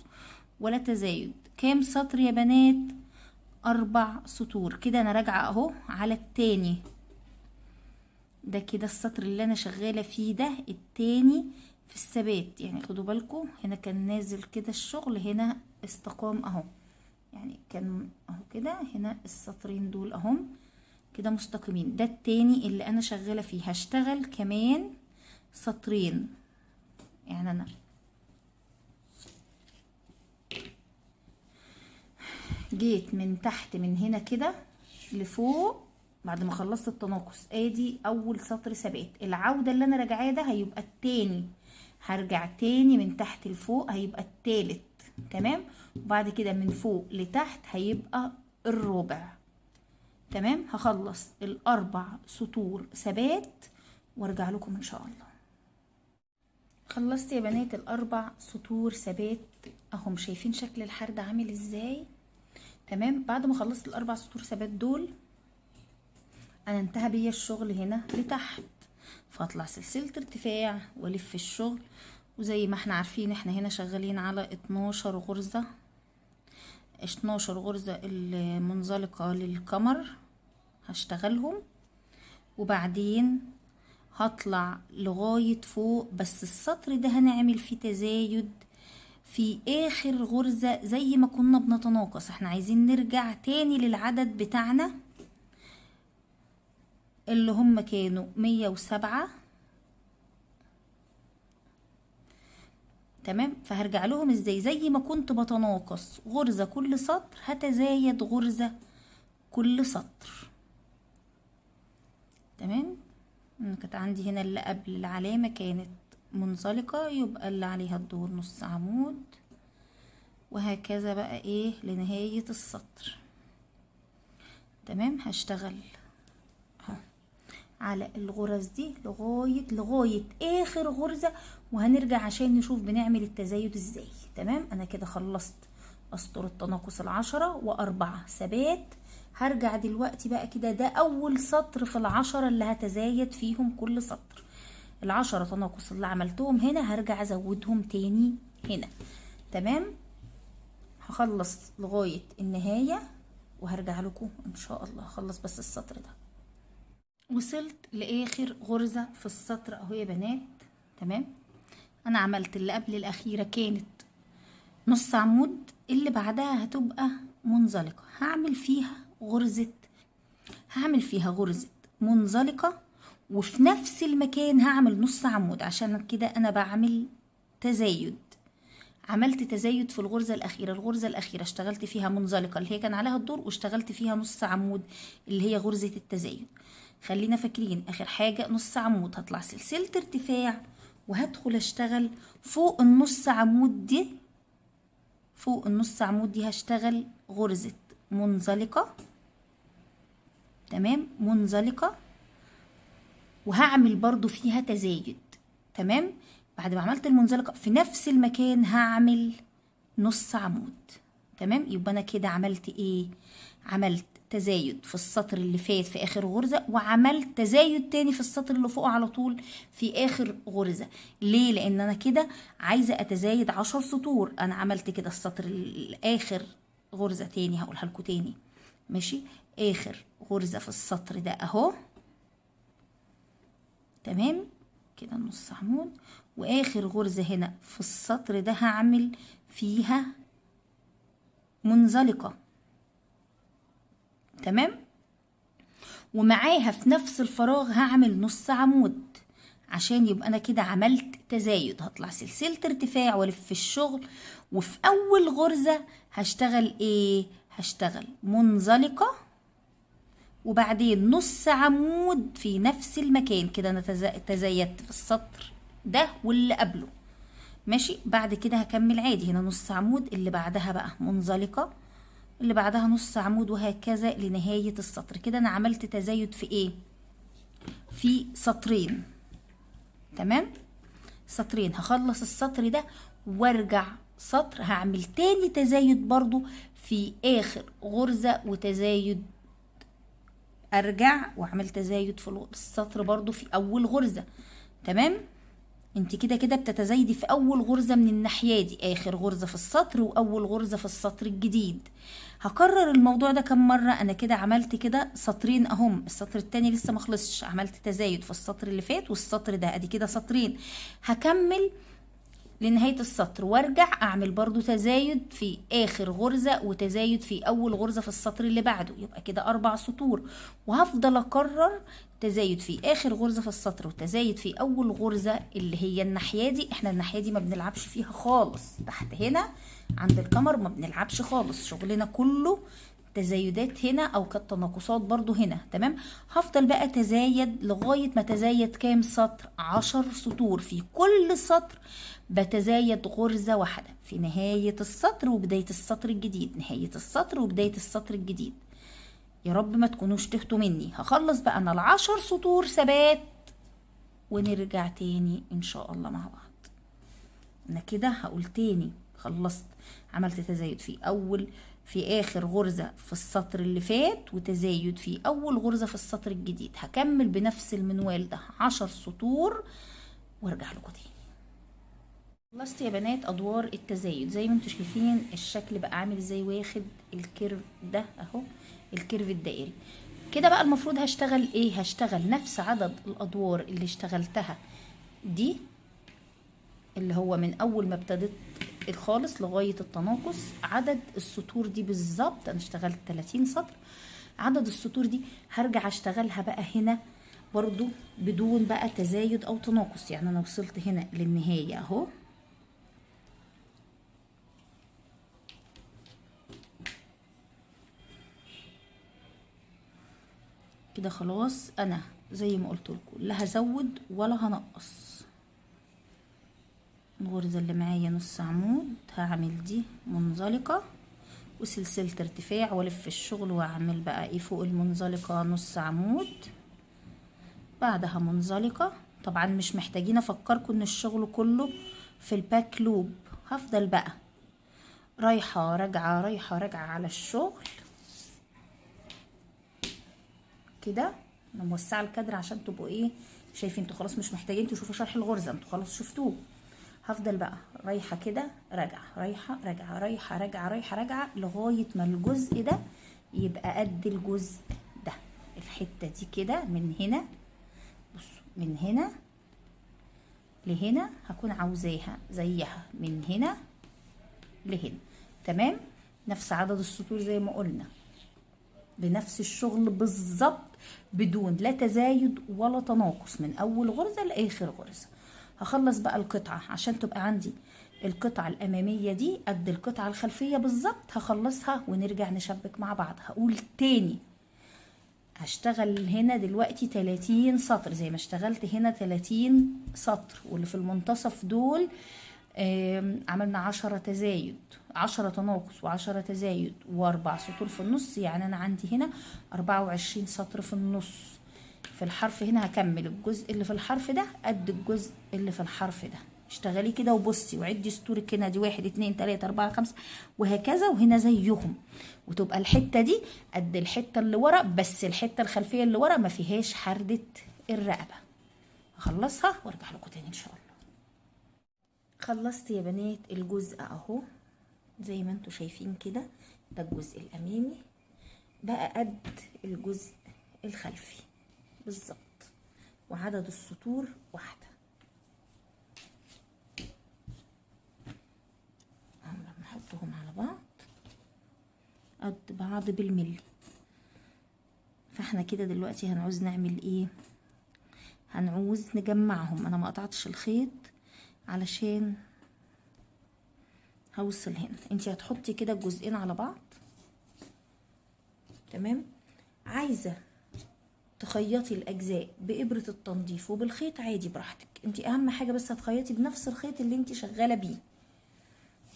ولا تزايد. كام سطر يا بنات؟ 4 سطور. كده انا راجعة اهو على التاني. ده كده السطر اللي انا شغالة فيه ده التاني في الثبات. يعني خدوا بالكم هنا كان نازل كده الشغل، هنا استقام اهو، يعني كان اهو كده، هنا السطرين دول اهم كده مستقيمين. ده التاني اللي انا شغالة فيه. هشتغل كمان سطرين، يعني انا جيت من تحت من هنا كده لفوق بعد ما خلصت التناقص. ادي اول سطر ثبات. العودة اللي انا راجعاه ده هيبقى التاني، هرجع تاني من تحت لفوق هيبقى التالت. تمام. وبعد كده من فوق لتحت هيبقى الرابع. تمام. هخلص ال4 سطور ثبات وارجع لكم ان شاء الله. خلصت يا بنات ال4 سطور ثبات اهم. شايفين شكل الحرد عامل ازاي؟ تمام. بعد ما خلصت ال4 سطور ثبات دول، انا انتهى بيا الشغل هنا لتحت، فاطلع سلسلة ارتفاع والف الشغل. وزي ما احنا عارفين احنا هنا شغالين على 12 غرزة، 12 غرزة المنزلقة للقمر هشتغلهم، وبعدين هطلع لغاية فوق. بس السطر ده هنعمل فيه تزايد في اخر غرزة زي ما كنا بنتناقص. احنا عايزين نرجع تاني للعدد بتاعنا اللي هم كانوا 107. تمام. فهرجع لهم ازاي؟ زي ما كنت بتناقص غرزة كل سطر، هتزايد غرزة كل سطر. تمام. كانت عندي هنا اللي قبل العلامة كانت منزلقة، يبقى اللي عليها الدور نص عمود، وهكذا بقى ايه لنهاية السطر. تمام. هشتغل اهو على الغرز دي لغاية اخر غرزة، وهنرجع عشان نشوف بنعمل التزايد ازاي. تمام. انا كده خلصت اسطر التناقص 10 و4 ثبات. هرجع دلوقتي بقى كده، ده اول سطر في ال10 اللي هتزايد فيهم كل سطر. ال10 تناقص اللي عملتهم هنا هرجع ازودهم تاني هنا. تمام. هخلص لغاية النهاية وهرجع لكم ان شاء الله. هخلص بس السطر ده. وصلت لاخر غرزة في السطر اهو يا بنات. تمام، انا عملت اللي قبل الاخيرة كانت نص عمود، اللي بعدها هتبقى منزلقة. هعمل فيها غرزة منزلقة، وفي نفس المكان هعمل نص عمود، عشان كده انا بعمل تزايد. عملت تزايد في الغرزة الأخيرة اشتغلت فيها منزلقة اللي هي كان عليها الدور، واشتغلت فيها نص عمود اللي هي غرزة التزايد. خلينا فاكرين آخر حاجة نص عمود، هطلع سلسلة ارتفاع وهدخل اشتغل فوق النص عمود دي. فوق النص عمود دي هشتغل غرزة منزلقة. تمام، منزلقة، وهعمل برضو فيها تزايد. تمام، بعد ما عملت المنزلقة في نفس المكان هعمل نص عمود. تمام، يبقى انا كده عملت ايه؟ عملت تزايد في السطر اللي فات في اخر غرزة، وعملت تزايد تاني في السطر اللي فوق على طول في اخر غرزة. ليه؟ لان انا كده عايزة اتزايد 10 سطور. انا عملت كده السطر الاخر غرزة تاني هقولها لكم تاني. ماشي، اخر غرزة في السطر ده اهو. تمام كده نص عمود، واخر غرزة هنا في السطر ده هعمل فيها منزلقة. تمام، ومعاها في نفس الفراغ هعمل نص عمود، عشان يبقى انا كده عملت تزايد. هطلع سلسلة ارتفاع والف في الشغل، وفي اول غرزة هشتغل ايه؟ هشتغل منزلقة، وبعدين نص عمود في نفس المكان. كده انا تزايدت في السطر ده واللي قبله. ماشي، بعد كده هكمل عادي. هنا نص عمود، اللي بعدها بقى منزلقة، اللي بعدها نص عمود، وهكذا لنهاية السطر. كده انا عملت تزايد في ايه؟ في سطرين. تمام، سطرين. هخلص السطر ده وارجع سطر هعمل تاني تزايد برضو في اخر غرزة، وتزايد ارجع واعمل تزايد في السطر برضو في اول غرزة. تمام، انت كده كده بتتزايدي في اول غرزة من الناحية دي، اخر غرزة في السطر واول غرزة في السطر الجديد. هكرر الموضوع ده كم مرة. انا كده عملت كده سطرين اهم، السطر التاني لسه مخلصش. عملت تزايد في السطر اللي فات والسطر ده، ادي كده سطرين. هكمل لنهاية السطر وارجع اعمل برضو تزايد في اخر غرزة، وتزايد في اول غرزة في السطر اللي بعده، يبقى كده 4 سطور. وهفضل اكرر تزايد في اخر غرزة في السطر، وتزايد في اول غرزة اللي هي الناحية دي. احنا الناحية دي ما بنلعبش فيها خالص، تحت هنا عند الكمر ما بنلعبش خالص، شغلنا كله تزايدات هنا او كالتناقصات برضو هنا. تمام، هفضل بقى تزايد لغاية ما تزايد كام سطر؟ 10 سطور. في كل سطر بتزايد غرزة واحدة في نهاية السطر وبداية السطر الجديد، نهاية السطر وبداية السطر الجديد. يا رب ما تكونوش تهتوا مني. هخلص بقى انا ال10 سطور ثبات ونرجع تاني ان شاء الله مع بعض. انا كده هقول تاني خلصت. عملت تزايد في اخر غرزة في السطر اللي فات، وتزايد في اول غرزة في السطر الجديد. هكمل بنفس المنوال ده 10 سطور وارجع لكم تاني. خلصت يا بنات ادوار التزايد. زي ما انتم شايفين الشكل بقى عامل ازاي، واخد الكيرف ده اهو، الكيرف الدائري. كده بقى المفروض هشتغل ايه؟ هشتغل نفس عدد الادوار اللي اشتغلتها دي، اللي هو من اول ما ابتديت الخالص لغاية التناقص. عدد السطور دي بالظبط انا اشتغلت 30 سطر. عدد السطور دي هرجع اشتغلها بقى هنا برضو بدون بقى تزايد او تناقص. يعني انا وصلت هنا للنهاية اهو، كده خلاص. انا زي ما قلت لكم لا هزود ولا هنقص. الغرزة اللي معايا نص عمود هعمل دي منزلقة وسلسلة ارتفاع والف الشغل، واعمل بقى ايه فوق المنزلقة نص عمود، بعدها منزلقة. طبعا مش محتاجين افكركم ان الشغل كله في الباك لوب. هفضل بقى رايحة راجعة رايحة راجعة على الشغل كده. انا موسعة الكادر عشان تبقوا ايه شايفين. انتوا خلاص مش محتاجين تشوفوا شرح الغرزة، انتوا خلاص شفتوه. هفضل بقى رايحه كده راجعه، رايحه راجعه، رايحه راجعه، رايحه راجعه، لغايه ما الجزء ده يبقى قد الجزء ده. الحته دي كده من هنا، بصوا من هنا لهنا هكون عاوزاها زيها من هنا لهنا. تمام. نفس عدد السطور زي ما قلنا، بنفس الشغل بالظبط، بدون لا تزايد ولا تناقص من اول غرزه لاخر غرزه. هخلص بقى القطعه عشان تبقى عندي القطعه الاماميه دي قد القطعه الخلفيه بالظبط. هخلصها ونرجع نشبك مع بعض. هقول تاني، هشتغل هنا دلوقتي 30 سطر زي ما اشتغلت هنا 30 سطر، واللي في المنتصف دول عملنا 10 تزايد، 10 تناقص و10 تزايد و4 سطور في النص. يعني انا عندي هنا 24 سطر في النص. في الحرف هنا هكمل الجزء اللي في الحرف ده قد الجزء اللي في الحرف ده. اشتغلي كده وبصي وعدي سطورك هنا، دي 1 2 3 4 5 وهكذا، وهنا زيهم، وتبقى الحته دي قد الحته اللي ورا، بس الحته الخلفيه اللي ورا ما فيهاش حرده الرقبه. هخلصها وارجع لكم تاني ان شاء الله. خلصت يا بنات الجزء اهو زي ما انتوا شايفين كده، ده الجزء الامامي بقى قد الجزء الخلفي بالظبط، وعدد السطور واحده. نحطهم على بعض قد بعض بالملي. فاحنا كده دلوقتي هنعوز نعمل ايه؟ هنعوز نجمعهم. انا ما قطعتش الخيط علشان هوصل هنا. انتي هتحطي كده الجزئين على بعض. تمام. عايزه تخيطي الاجزاء بابره التنظيف وبالخيط عادي براحتك، انتي اهم حاجه بس هتخيطي بنفس الخيط اللي انتي شغاله بيه.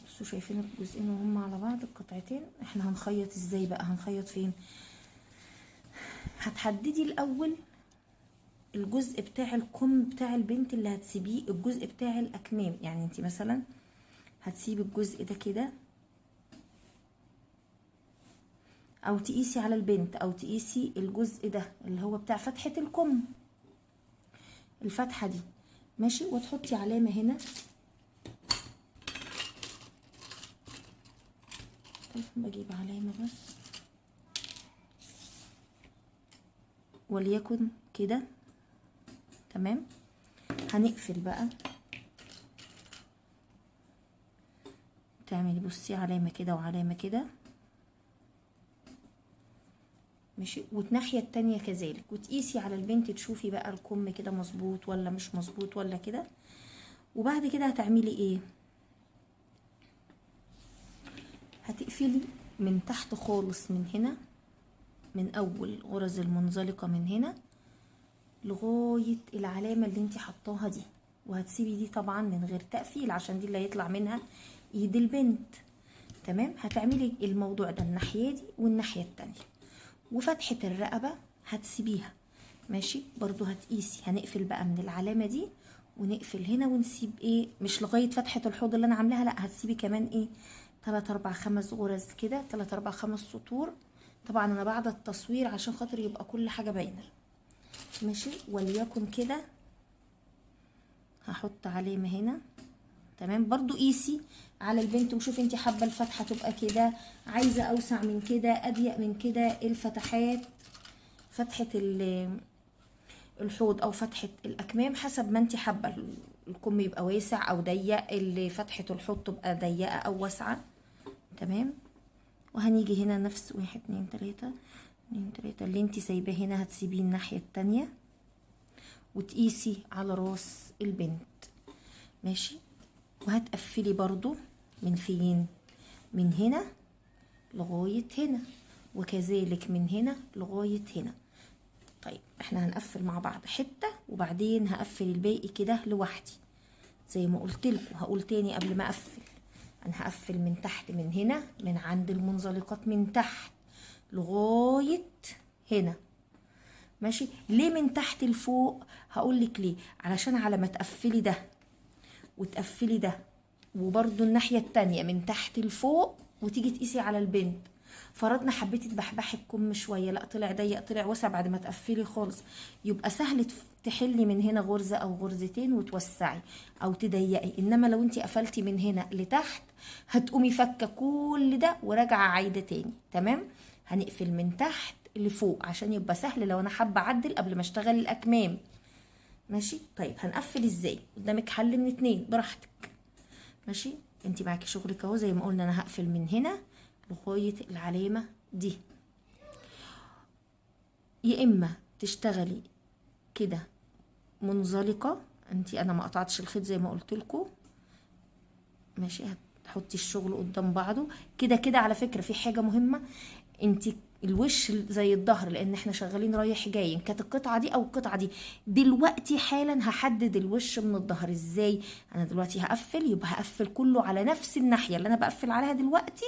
بصوا شايفين الجزئين وهم على بعض القطعتين. احنا هنخيط ازاي بقى؟ هنخيط فين؟ هتحددي الاول الجزء بتاع الكم بتاع البنت اللي هتسيبيه، الجزء بتاع الاكمام. يعني انتي مثلا هتسيبي الجزء ده كده، او تقيسي على البنت، او تقيسي الجزء ده اللي هو بتاع فتحة الكم، الفتحة دي ماشي، وتحطي علامة هنا. طيب بجيب علامة بس، وليكن كده. تمام. هنقفل بقى، تعملي بصي علامة كده وعلامة كده ماشي، والناحية التانية كذلك، وتقيسي على البنت تشوفي بقى الكم كده مظبوط ولا مش مظبوط ولا كده. وبعد كده هتعملي ايه؟ هتقفلي من تحت خالص من هنا، من اول غرز المنزلقة من هنا لغاية العلامة اللي انتي حطاها دي، وهتسيبي دي طبعا من غير تقفيل عشان دي اللي هيطلع منها ايد البنت. تمام. هتعملي الموضوع ده الناحية دي والناحية التانية. وفتحة الرقبة هتسيبيها ماشي برضو، هتقيسي. هنقفل بقى من العلامة دي ونقفل هنا ونسيب ايه، مش لغاية فتحة الحوض اللي انا عاملاها، لا هتسيبي كمان ايه 3 4 5 غرز كده، 3 4 5 سطور. طبعا انا بعد التصوير عشان خاطر يبقى كل حاجة باينة ماشي. وليكن كده هحط علامة هنا. تمام. برضو قيسي على البنت وشوفي انت حابه الفتحه تبقى كده، عايزه اوسع من كده، اضيق من كده. الفتحات فتحه الحوض او فتحه الاكمام حسب ما انت حابه، الكم يبقى واسع او ضيق، اللي فتحه الحوض تبقى ضيقه او واسعه. تمام. وهنيجي هنا نفس 1 2 3 2 3 اللي انت سايباه هنا هتسيبيه الناحيه التانية، وتقيسي على راس البنت ماشي. وهتقفلي برضو من فين؟ من هنا لغاية هنا، وكذلك من هنا لغاية هنا. طيب احنا هنقفل مع بعض حتة وبعدين هقفل الباقي كده لوحدي زي ما قلت لكم. هقول تاني قبل ما اقفل، انا هقفل من تحت من هنا، من عند المنزلقات من تحت لغاية هنا ماشي. ليه من تحت لفوق؟ هقولك ليه. علشان على ما تقفلي ده وتقفلي ده وبرضو الناحية التانية من تحت لفوق، وتيجي تقيسي على البنت فرضنا حبيتي تبحبحي الكم شويه، لا طلع ضيق طلع واسع بعد ما تقفلي خالص، يبقى سهل تحلي من هنا غرزه او غرزتين وتوسعي او تضيقي. انما لو انت قفلتي من هنا لتحت هتقومي فكه كل ده وراجعه عايده تاني. تمام، هنقفل من تحت لفوق عشان يبقى سهل لو انا حابه اعدل قبل ما اشتغل الاكمام. ماشي، طيب هنقفل ازاي؟ قدامك حل من اتنين براحتك. ماشي، انت معاكي شغلك اهو زي ما قلنا. انا هقفل من هنا لغايه العلامه دي، يا اما تشتغلي كده منزلقه انا ما قطعتش الخيط زي ما قلت لكم. ماشي، هتحطي الشغل قدام بعضه كده كده. على فكره في حاجه مهمه، انت الوش زي الظهر لان احنا شغالين رايح جاي، ان كانت القطعه دي او القطعه دي. دلوقتي حالا هحدد الوش من الظهر ازاي. انا دلوقتي هقفل، يبقى هقفل كله على نفس الناحيه اللي انا بقفل عليها دلوقتي.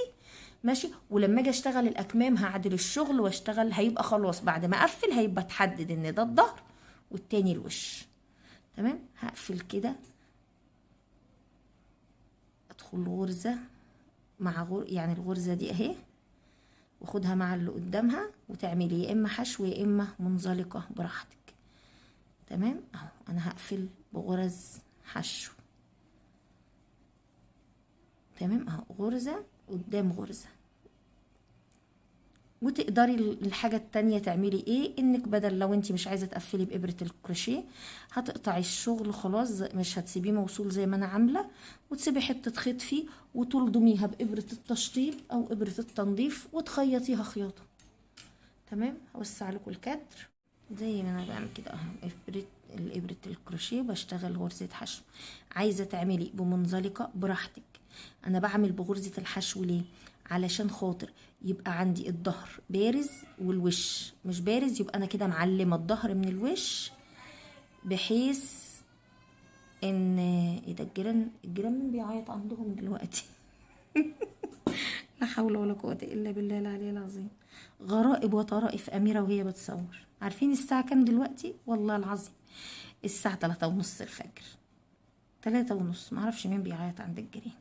ماشي، ولما اجي اشتغل الاكمام هعدل الشغل واشتغل، هيبقى خلاص بعد ما اقفل هيبقى اتحدد ان ده الظهر والتاني الوش. تمام، هقفل كده، ادخل غرزه مع يعني الغرزه دي اهي، واخدها مع اللي قدامها وتعملي يا اما حشو يا اما منزلقه براحتك. تمام اهو، انا هقفل بغرز حشو. تمام اهو، غرزه قدام غرزه. وتقدري الحاجه التانية تعملي ايه، انك بدل لو انت مش عايزه تقفلي بابره الكروشيه هتقطعي الشغل خلاص، مش هتسيبيه موصول زي ما انا عامله، وتسيبي حته خيط فيه وتلضميها بابره التشطيب او ابره التنظيف وتخيطيها خياطه. تمام، هوسع لكم الكادر زي ما انا بعمل كده اهو. ابره الكروشيه بشتغل غرزه حشو. عايزه تعملي بمنزلقه براحتك. انا بعمل بغرزه الحشو ليه؟ علشان خاطر يبقى عندي الظهر بارز والوش مش بارز، يبقى انا كده معلمه الظهر من الوش، بحيث ان ايه ده، الجيران بيعيط عندهم دلوقتي. لا حول ولا قوه الا بالله العلي العظيم. غرائب وطرائف اميره وهي بتصور. عارفين الساعه كام دلوقتي؟ والله العظيم الساعه 3:30 الفجر، 3:30. معرفش مين بيعيط عند الجيران.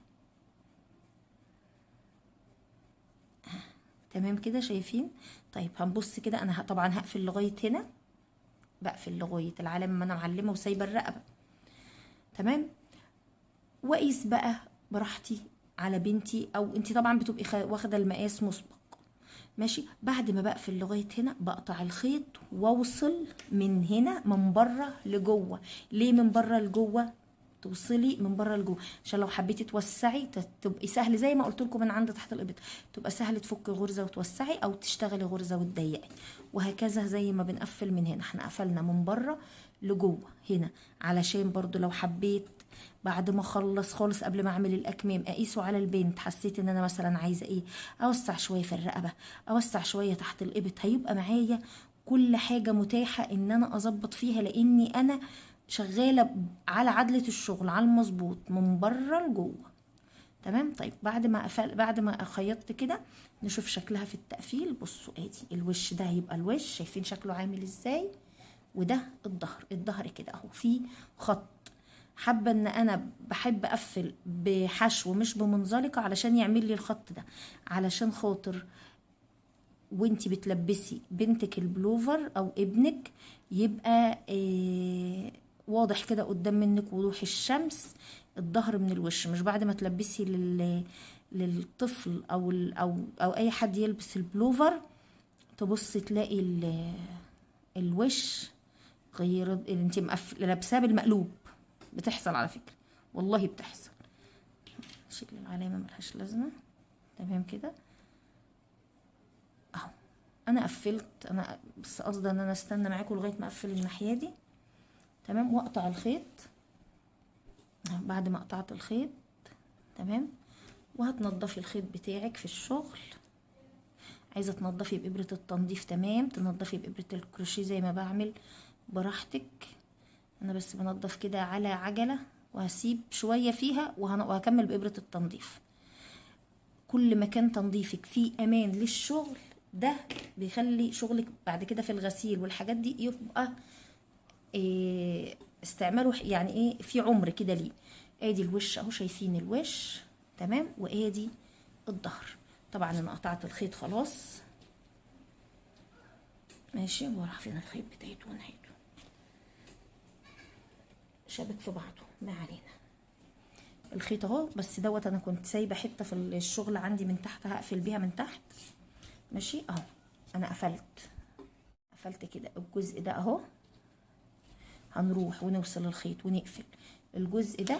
تمام كده شايفين؟ طيب هنبص كده. انا طبعا هقفل لغايه هنا، بقفل لغايه العلامه ما انا معلمه وسايبه الرقبه. تمام، واقيس بقى براحتي على بنتي، او انت طبعا بتبقي واخده المقاس مسبق. ماشي، بعد ما بقفل لغايه هنا بقطع الخيط واوصل من هنا من بره لجوه. ليه من بره لجوه؟ توصلي من بره لجوه عشان لو حبيتي توسعي تبقي سهل، زي ما قلت لكم من عند تحت الابط تبقى سهل تفكي غرزه وتوسعي او تشتغلي غرزه وتضيقي، وهكذا زي ما بنقفل من هنا. احنا قفلنا من بره لجوه هنا علشان برضو لو حبيت بعد ما اخلص خالص قبل ما اعمل الاكمام اقيسه على البنت، حسيت ان انا مثلا عايزه ايه، اوسع شويه في الرقبه، اوسع شويه تحت الابط، هيبقى معايا كل حاجه متاحه ان انا اظبط فيها، لاني انا شغاله على عدله الشغل على المظبوط من بره لجوه. تمام، طيب بعد ما خيطت كده نشوف شكلها في التقفيل. بصوا ادي الوش ده هيبقى الوش، شايفين شكله عامل ازاي؟ وده الظهر كده اهو في خط. حابه ان انا بحب اقفل بحشو مش بمنزلقه علشان يعمل لي الخط ده، علشان خاطر وانتي بتلبسي بنتك البلوفر او ابنك يبقى واضح كده قدام منك وضوح الشمس الظهر من الوش، مش بعد ما تلبسي للطفل او اي حد يلبس البلوفر تبص تلاقي الوش غير انت لابساه بالمقلوب. بتحصل على فكره، والله بتحصل. شكل العلامه ملهاش لازمه. تمام كده اهو، انا قفلت. انا بس قصدي ان انا استنى معاكم لغايه ما اقفل الناحيه دي. تمام، واقطع الخيط بعد ما قطعت الخيط. تمام، وهتنضفي الخيط بتاعك في الشغل. عايزه تنضفي بابره التنظيف تمام، تنضفي بابره الكروشيه زي ما بعمل براحتك. انا بس بنضف كده على عجله وهسيب شويه فيها وهكمل بابره التنظيف. كل ما كان تنظيفك فيه امان للشغل ده بيخلي شغلك بعد كده في الغسيل والحاجات دي يبقى استعماله يعني ايه في عمر كده ليه. ادي الوش اهو، شايفين الوش؟ تمام، وادي الظهر. طبعا انا قطعت الخيط خلاص. ماشي، وراح فين الخيط بتاعته ونهايته شابك في بعضه، ما علينا. الخيط اهو، بس دوت انا كنت سايبه حته في الشغل عندي من تحت هقفل بيها من تحت. ماشي اهو، انا قفلت كده الجزء ده اهو. هنروح ونوصل الخيط ونقفل الجزء ده،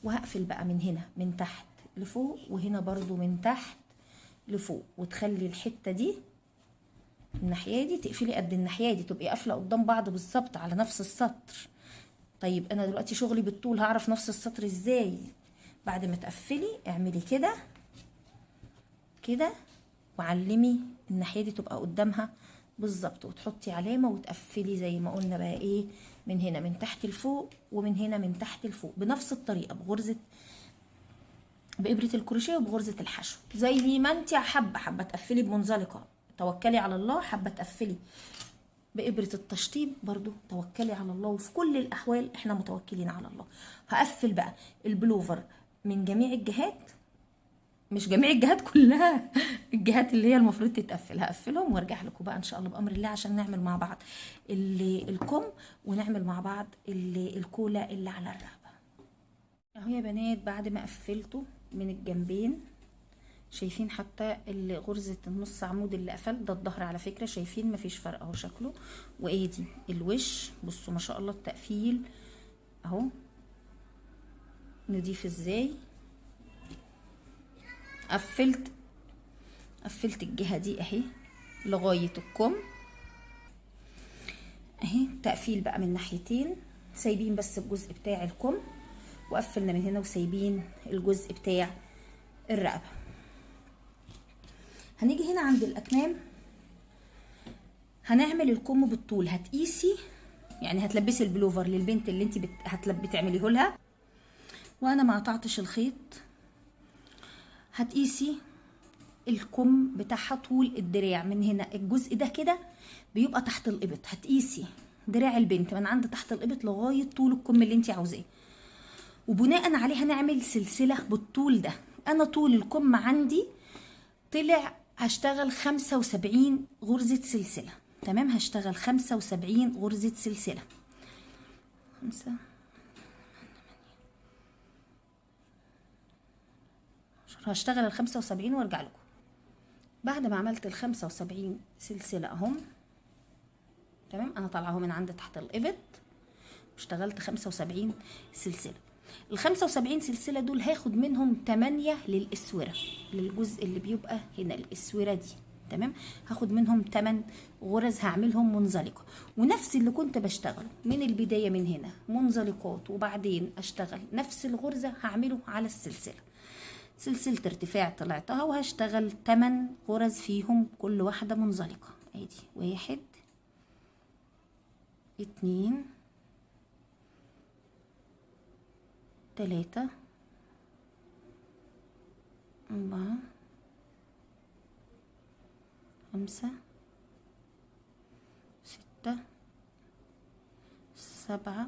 وهقفل بقى من هنا من تحت لفوق، وهنا برضو من تحت لفوق، وتخلي الحته دي الناحيه دي تقفلي قد الناحيه دي، تبقي قافله قدام بعض بالظبط على نفس السطر. طيب انا دلوقتي شغلي بالطول، هعرف نفس السطر ازاي؟ بعد ما تقفلي اعملي كده كده، وعلمي الناحيه دي تبقى قدامها بالظبط، وتحطي علامه وتقفلي زي ما قلنا بقى ايه، من هنا من تحت لفوق، ومن هنا من تحت لفوق، بنفس الطريقه، بإبرة الكروشيه وبغرزة الحشو، زي ما انت حابه تقفلي بمنزلقه توكلي على الله، حابه تقفلي بإبرة التشطيب برضو توكلي على الله، وفي كل الأحوال احنا متوكلين على الله. هقفل بقى البلوفر من جميع الجهات، مش جميع الجهات كلها، الجهات اللي هي المفروض تتقفل هقفلهم وارجع لكم بقى ان شاء الله بأمر الله، عشان نعمل مع بعض الكم، ونعمل مع بعض الكولا اللي على الرقبة اهو يا بنات. بعد ما قفلته من الجنبين، شايفين حتى غرزة النص عمود اللي قفل ده الظهر على فكرة، شايفين مفيش فرق اهو شكله. وادي الوش، بصوا ما شاء الله التقفيل اهو نضيف ازاي. قفلت الجهة دي اهي لغاية الكم اهي. تقفيل بقى من ناحيتين، سايبين بس الجزء بتاع الكم، وقفلنا من هنا وسايبين الجزء بتاع الرقبة. هنيجي هنا عند الأكمام، هنعمل الكم بالطول. هتقيسي يعني هتلبسي البلوفر للبنت اللي انت بتعمليه لها، وانا ما قطعتش الخيط. هتقيسي الكم بتاعها طول الدراع من هنا، الجزء ده كده بيبقى تحت الإبط، هتقيسي دراع البنت من عند تحت الإبط لغاية طول الكم اللي انت عاوزاه، وبناء عليه هنعمل سلسلة بالطول ده. انا طول الكم عندي طلع هشتغل 75 غرزة سلسلة، تمام. هشتغل 75 غرزة سلسلة، 5 هشتغل ال 75 وارجع لكم. بعد ما عملت ال 75 سلسلة اهم، تمام. انا طالعه من عند تحت الإبط واشتغلت 75 سلسلة. ال 75 سلسلة دول هاخد منهم 8 للإسورة، للجزء اللي بيبقى هنا الإسورة دي، تمام. هاخد منهم 8 غرز هعملهم منزلقة، ونفس اللي كنت بشتغله من البداية من هنا منزلقات، وبعدين اشتغل نفس الغرزة هعمله على السلسلة. سلسلة ارتفاع طلعتها، وهشتغل 8 غرز فيهم كل واحدة منزلقة. ادي 1 2 3 4 5 6 7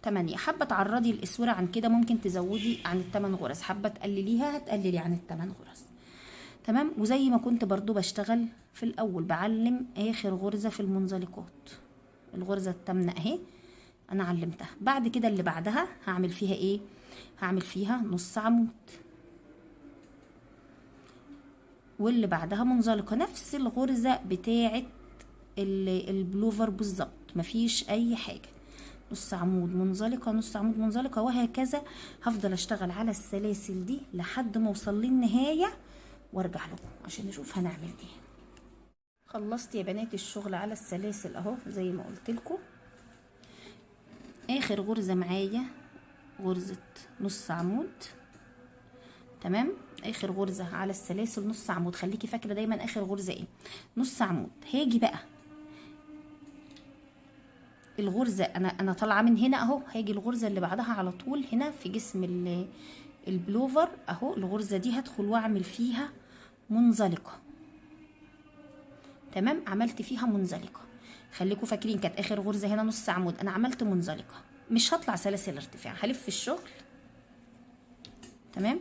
8. حابه تعرضي الاسوره عن كده ممكن تزودي عن ال8 غرز، حابه تقلليها هتقللي عن ال8 غرز، تمام. وزي ما كنت برضو بشتغل في الاول بعلم اخر غرزه في المنزلقات، الغرزه الثامنه اهي انا علمتها. بعد كده اللي بعدها هعمل فيها ايه؟ هعمل فيها نص عمود، واللي بعدها منزلقه، نفس الغرزه بتاعه البلوفر بالظبط، مفيش اي حاجه. نص عمود منزلقه، نص عمود منزلقه، وهكذا. هفضل اشتغل على السلاسل دي لحد ما اوصل للنهايه وارجع لكم عشان نشوف هنعمل ايه. خلصت يا بنات الشغل على السلاسل اهو زي ما قلت لكم. اخر غرزه معايا غرزه نص عمود، تمام. اخر غرزه على السلاسل نص عمود، خليكي فاكره دايما اخر غرزه ايه، نص عمود. هاجي بقى الغرزه انا طالعه من هنا اهو، هاجي الغرزه اللي بعدها على طول هنا في جسم البلوفر اهو، الغرزه دي هدخل واعمل فيها منزلقه، تمام. عملت فيها منزلقه، خليكم فاكرين كانت اخر غرزه هنا نص عمود، انا عملت منزلقه، مش هطلع سلاسل ارتفاع، هلف الشغل، تمام.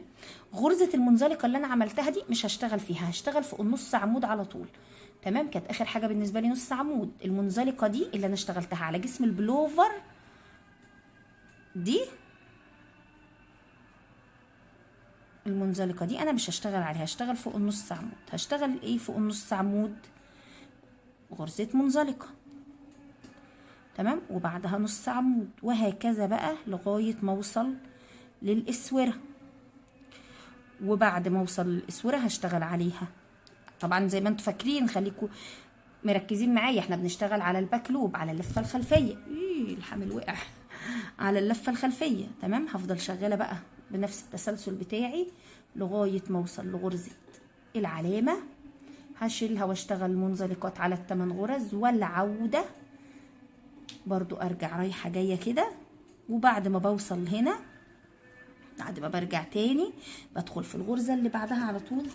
غرزه المنزلقه اللي انا عملتها دي مش هشتغل فيها، هشتغل فوق النص عمود على طول. تمام. كانت اخر حاجه بالنسبه لي نص عمود. المنزلقه دي اللي انا اشتغلتها على جسم البلوفر دي، المنزلقه دي انا مش هشتغل عليها، هشتغل فوق النص عمود. هشتغل ايه فوق النص عمود؟ غرزه منزلقه. تمام. وبعدها نص عمود، وهكذا بقى لغايه ما اوصل للاسوره. وبعد ما اوصل للاسوره هشتغل عليها. طبعا زي ما انتم فاكرين، خليكم مركزين معايا، احنا بنشتغل على الباك لوب، على اللفه الخلفيه. الحامل وقع. على اللفه الخلفيه. تمام. هفضل شغاله بقى بنفس التسلسل بتاعي لغايه ما اوصل لغرزه العلامه. هشيلها واشتغل منزلقات على ال8 غرز، والعوده برضو ارجع رايحه جايه كده. وبعد ما بوصل هنا، بعد ما برجع تاني بدخل في الغرزه اللي بعدها على طول.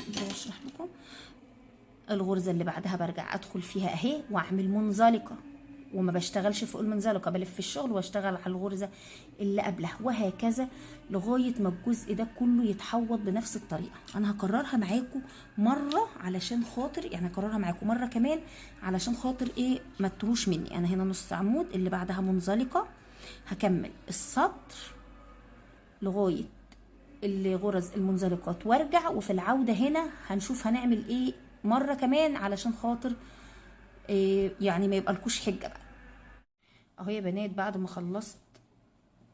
بشرح لكم الغرزه اللي بعدها، برجع ادخل فيها اهي واعمل منزلقه، وما بشتغلش فوق المنزلقه، بلف الشغل واشتغل على الغرزه اللي قبلها، وهكذا لغايه ما الجزء ده كله يتحوط بنفس الطريقه. انا هكررها معاكم مره علشان خاطر، يعني هكررها معاكم مره كمان علشان خاطر ايه ما تروش مني. انا هنا نص عمود، اللي بعدها منزلقه، هكمل السطر لغايه الغرز المنزلقات وارجع. وفي العوده هنا هنشوف هنعمل ايه مره كمان علشان خاطر يعني ما يبقالكوش حجه بقى. اهو يا بنات بعد ما خلصت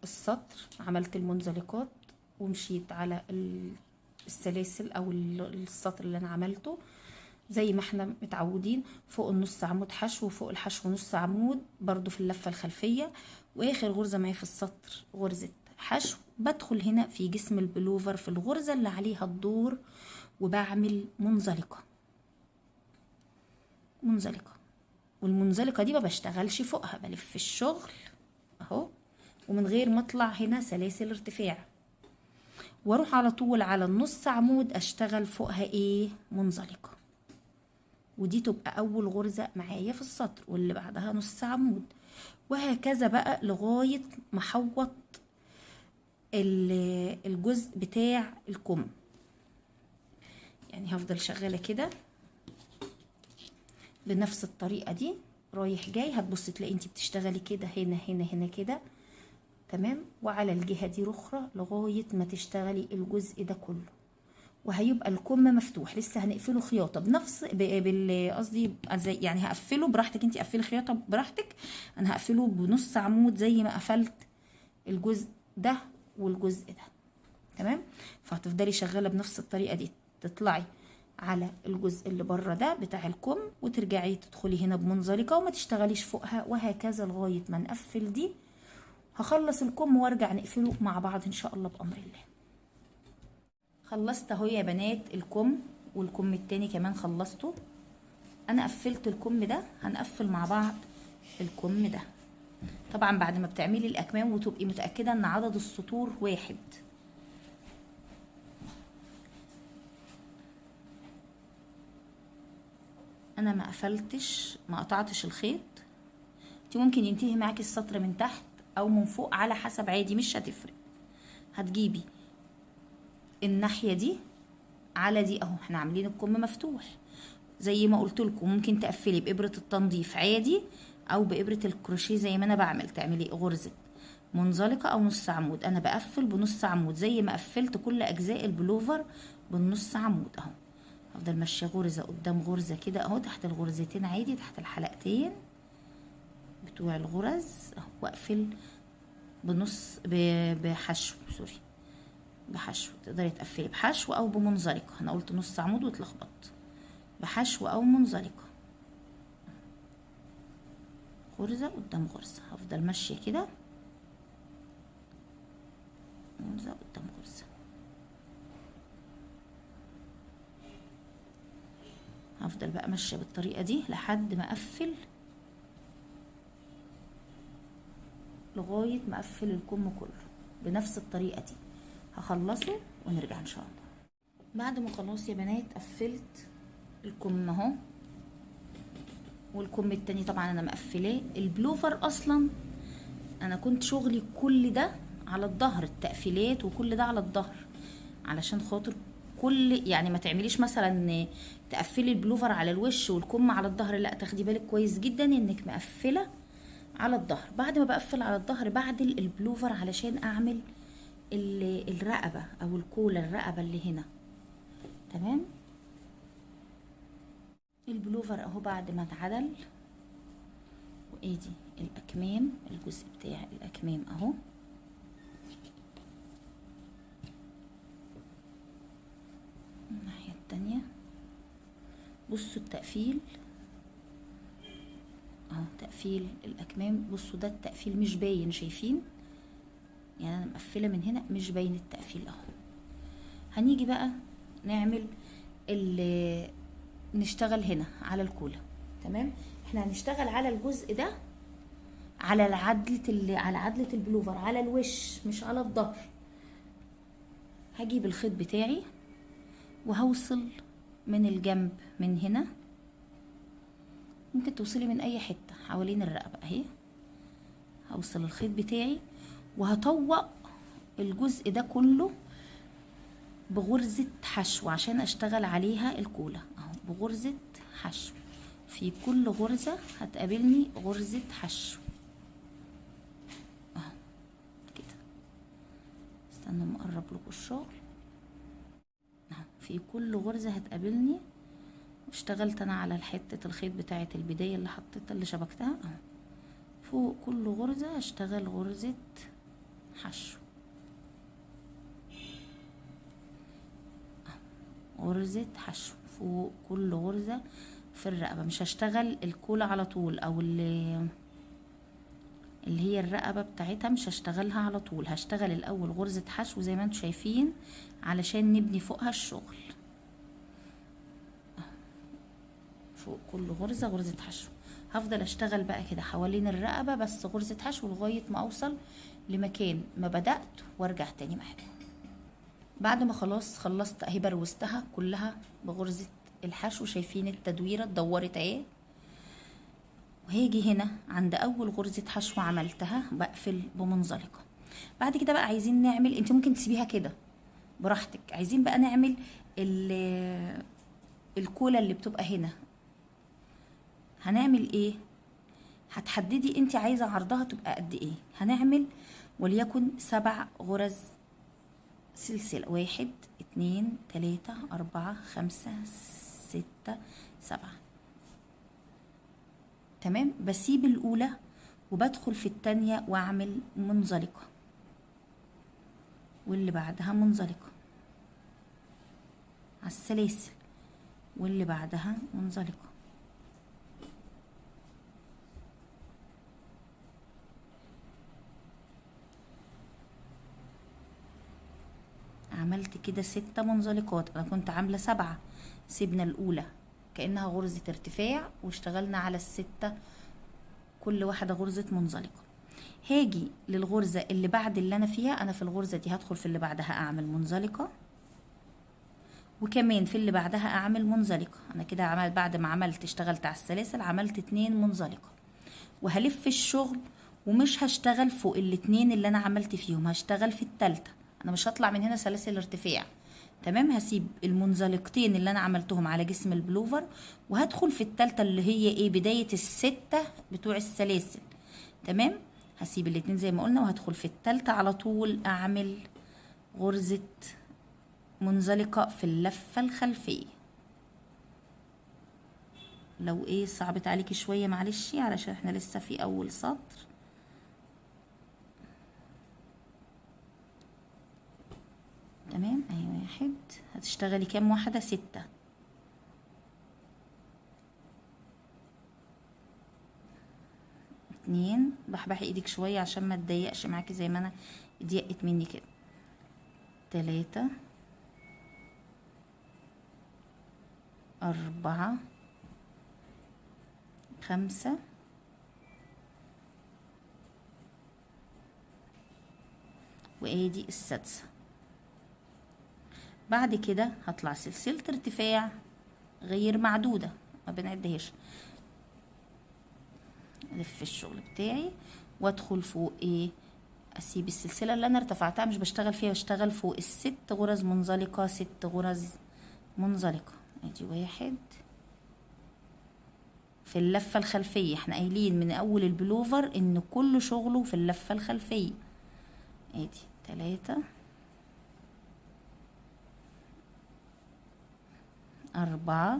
السطر عملت المنزلقات ومشيت على السلاسل او السطر اللي انا عملته زي ما احنا متعودين. فوق النص عمود حشو، وفوق الحشو نص عمود برضو في اللفه الخلفيه. واخر غرزه معايا في السطر غرزه حشو. بدخل هنا في جسم البلوفر في الغرزه اللي عليها الدور، وبعمل منزلقه. والمنزلقه دي ما بشتغلش فوقها، بلف الشغل اهو، ومن غير ما اطلع هنا سلاسل ارتفاع، واروح على طول على النص عمود اشتغل فوقها ايه منزلقه. ودي تبقى اول غرزه معايا في السطر، واللي بعدها نص عمود، وهكذا بقى لغايه ما احوط الجزء بتاع الكم. يعني هفضل شغاله كده بنفس الطريقه دي رايح جاي. هتبص تلاقي انت بتشتغلي كده هنا هنا هنا كده. تمام. وعلى الجهه دي الاخرى لغايه ما تشتغلي الجزء ده كله، وهيبقى الكم مفتوح. لسه هنقفله خياطه بنفس قصدي يعني هقفله براحتك، انت قفلي خياطه براحتك. انا هقفله بنص عمود زي ما قفلت الجزء ده والجزء ده. تمام. فهتفضلي شغاله بنفس الطريقه دي، تطلعي على الجزء اللي بره ده بتاع الكم، وترجعي تدخلي هنا بمنزلقه وما تشتغليش فوقها، وهكذا لغايه ما نقفل دي. هخلص الكم وارجع نقفله مع بعض ان شاء الله بامر الله. خلصت اهو يا بنات الكم، والكم التاني كمان خلصته. انا قفلت الكم ده، هنقفل مع بعض الكم ده. طبعا بعد ما بتعملي الاكمام وتبقي متاكده ان عدد السطور 1. انا ما قفلتش، ما قطعتش الخيط. انت ممكن ينتهي معاكي السطر من تحت او من فوق على حسب، عادي مش هتفرق. هتجيبي الناحيه دي على دي اهو، احنا عاملين الكم مفتوح زي ما قلت لكم. ممكن تقفلي بابره التنظيف عادي او بابره الكروشيه زي ما انا بعمل، تعملي غرزه منزلقه او نص عمود. انا بقفل بنص عمود زي ما قفلت كل اجزاء البلوفر بالنص عمود اهو. هفضل ماشيه غرزه قدام غرزه كده اهو، تحت الغرزتين عادي، تحت الحلقتين بتوع الغرز اهو، واقفل بنص بحشو، سوري بحشو. تقدري تقفلي بحشو او بمنزلقه. انا قلت نص عمود واتلخبطت، بحشو او منزلقه. غرزه قدام غرزه، هفضل ماشيه كده، غرزه قدام غرزه. هفضل بقى ماشيه بالطريقه دي لحد ما اقفل، لغايه ما اقفل الكم كله بنفس الطريقه دي. هخلصه ونرجع ان شاء الله. بعد ما خلاص يا بنات قفلت الكم اهو، والكم التاني طبعا انا مقفلاه. البلوفر اصلا انا كنت شغلي كل ده على الظهر، التقفيلات وكل ده على الظهر. علشان خاطر كل يعني ما تعمليش مثلا تقفلي البلوفر على الوش والكم على الظهر، لا، تاخدي بالك كويس جدا انك مقفله على الظهر. بعد ما بقفل على الظهر بعدل البلوفر علشان اعمل الرقبه او الكولا، الرقبه اللي هنا. تمام. البلوفر اهو بعد ما اتعدل، وادي الاكمام، الجزء بتاع الاكمام اهو. الناحيه التانية بصوا التقفيل اهو، تقفيل الاكمام. بصوا ده التقفيل مش باين، شايفين؟ يعني انا مقفله من هنا مش باين التقفيل اهو. هنيجي بقى نعمل اللي نشتغل هنا على الكولا. تمام. احنا هنشتغل على الجزء ده، على على عدلة البلوفر، على الوش مش على الظهر. هجيب الخيط بتاعي وهوصل من الجنب من هنا، ممكن توصلي من اي حتة حوالين الرقبة اهي. هوصل الخيط بتاعي وهطوق الجزء ده كله بغرزة حشو عشان اشتغل عليها الكولا اهو، بغرزة حشو. في كل غرزة هتقابلني غرزة حشو اهو كده. استنوا مقرب لكم الشغل اهو. في كل غرزة هتقابلني، واشتغلت انا على حتة الخيط بتاعة البداية اللي حطيتها اللي شبكتها اهو. فوق كل غرزة هشتغل غرزة حشو، غرزة حشو فوق كل غرزة في الرقبة. مش هشتغل الكولا على طول، او اللي هي الرقبة بتاعتها مش هشتغلها على طول، هشتغل الاول غرزة حشو زي ما انتم شايفين علشان نبني فوقها الشغل. فوق كل غرزة غرزة حشو. هفضل اشتغل بقى كده حوالين الرقبة بس غرزة حشو لغاية ما اوصل لمكان ما بدأت وارجع تاني معاكم. بعد ما خلاص خلصت اهي بروزتها كلها بغرزة الحشو، شايفين التدويرة اتدورت اهي. وهيجي هنا عند اول غرزة حشو عملتها بقفل بمنزلقة. بعد كده بقى عايزين نعمل، انت ممكن تسيبيها كده براحتك، عايزين بقى نعمل الكولا اللي بتبقى هنا. هنعمل ايه؟ هتحددي انت عايزة عرضها تبقى قد ايه. هنعمل وليكن 7 غرز سلسلة، 1 2 3 4 5 6 7. تمام. بسيب الاولى وبدخل في التانية واعمل منزلقة، واللي بعدها منزلقة على السلاسل، واللي بعدها منزلقة. عملت كده 6 منزلقات. انا كنت عاملة 7، سيبنا الاولى كأنها غرزة ارتفاع واشتغلنا على ال6 كل واحدة غرزة منزلقة. هاجي للغرزة اللي بعد اللي انا فيها، انا في الغرزة دي هدخل في اللي بعدها اعمل منزلقة، وكمان في اللي بعدها اعمل منزلقة. انا كده عملت بعد ما عملت اشتغلت على السلاسل عملت 2 منزلقة، وهلف الشغل ومش هشتغل فوق ال2 اللي انا عملت فيهم، هشتغل في التالتة. انا مش هطلع من هنا سلاسل ارتفاع. تمام. هسيب المنزلقتين اللي انا عملتهم على جسم البلوفر وهدخل في التالتة اللي هي ايه، بداية ال6 بتوع السلاسل. تمام. هسيب الاتنين زي ما قلنا وهدخل في التالتة على طول اعمل غرزة منزلقة في اللفة الخلفية. لو ايه صعبت عليكي شوية معلش، علشان احنا لسه في اول سطر. تمام. اهي 1. هتشتغلي كام واحدة؟ 6. 2. بحبحي ايدك شوية عشان ما تضيقش معاكي زي ما انا ضيقت مني كده. 3 4 5 وادي السادسة. بعد كده هطلع سلسلة ارتفاع غير معدودة ما بنعدهاش، الف الشغل بتاعي وادخل فوق ايه اسيب السلسله اللي انا ارتفعتها مش بشتغل فيها، بشتغل فوق الست غرز منزلقه، 6 غرز منزلقه. ادي 1 في اللفه الخلفيه. احنا قايلين من اول البلوفر ان كل شغله في اللفه الخلفيه. ادي 3 4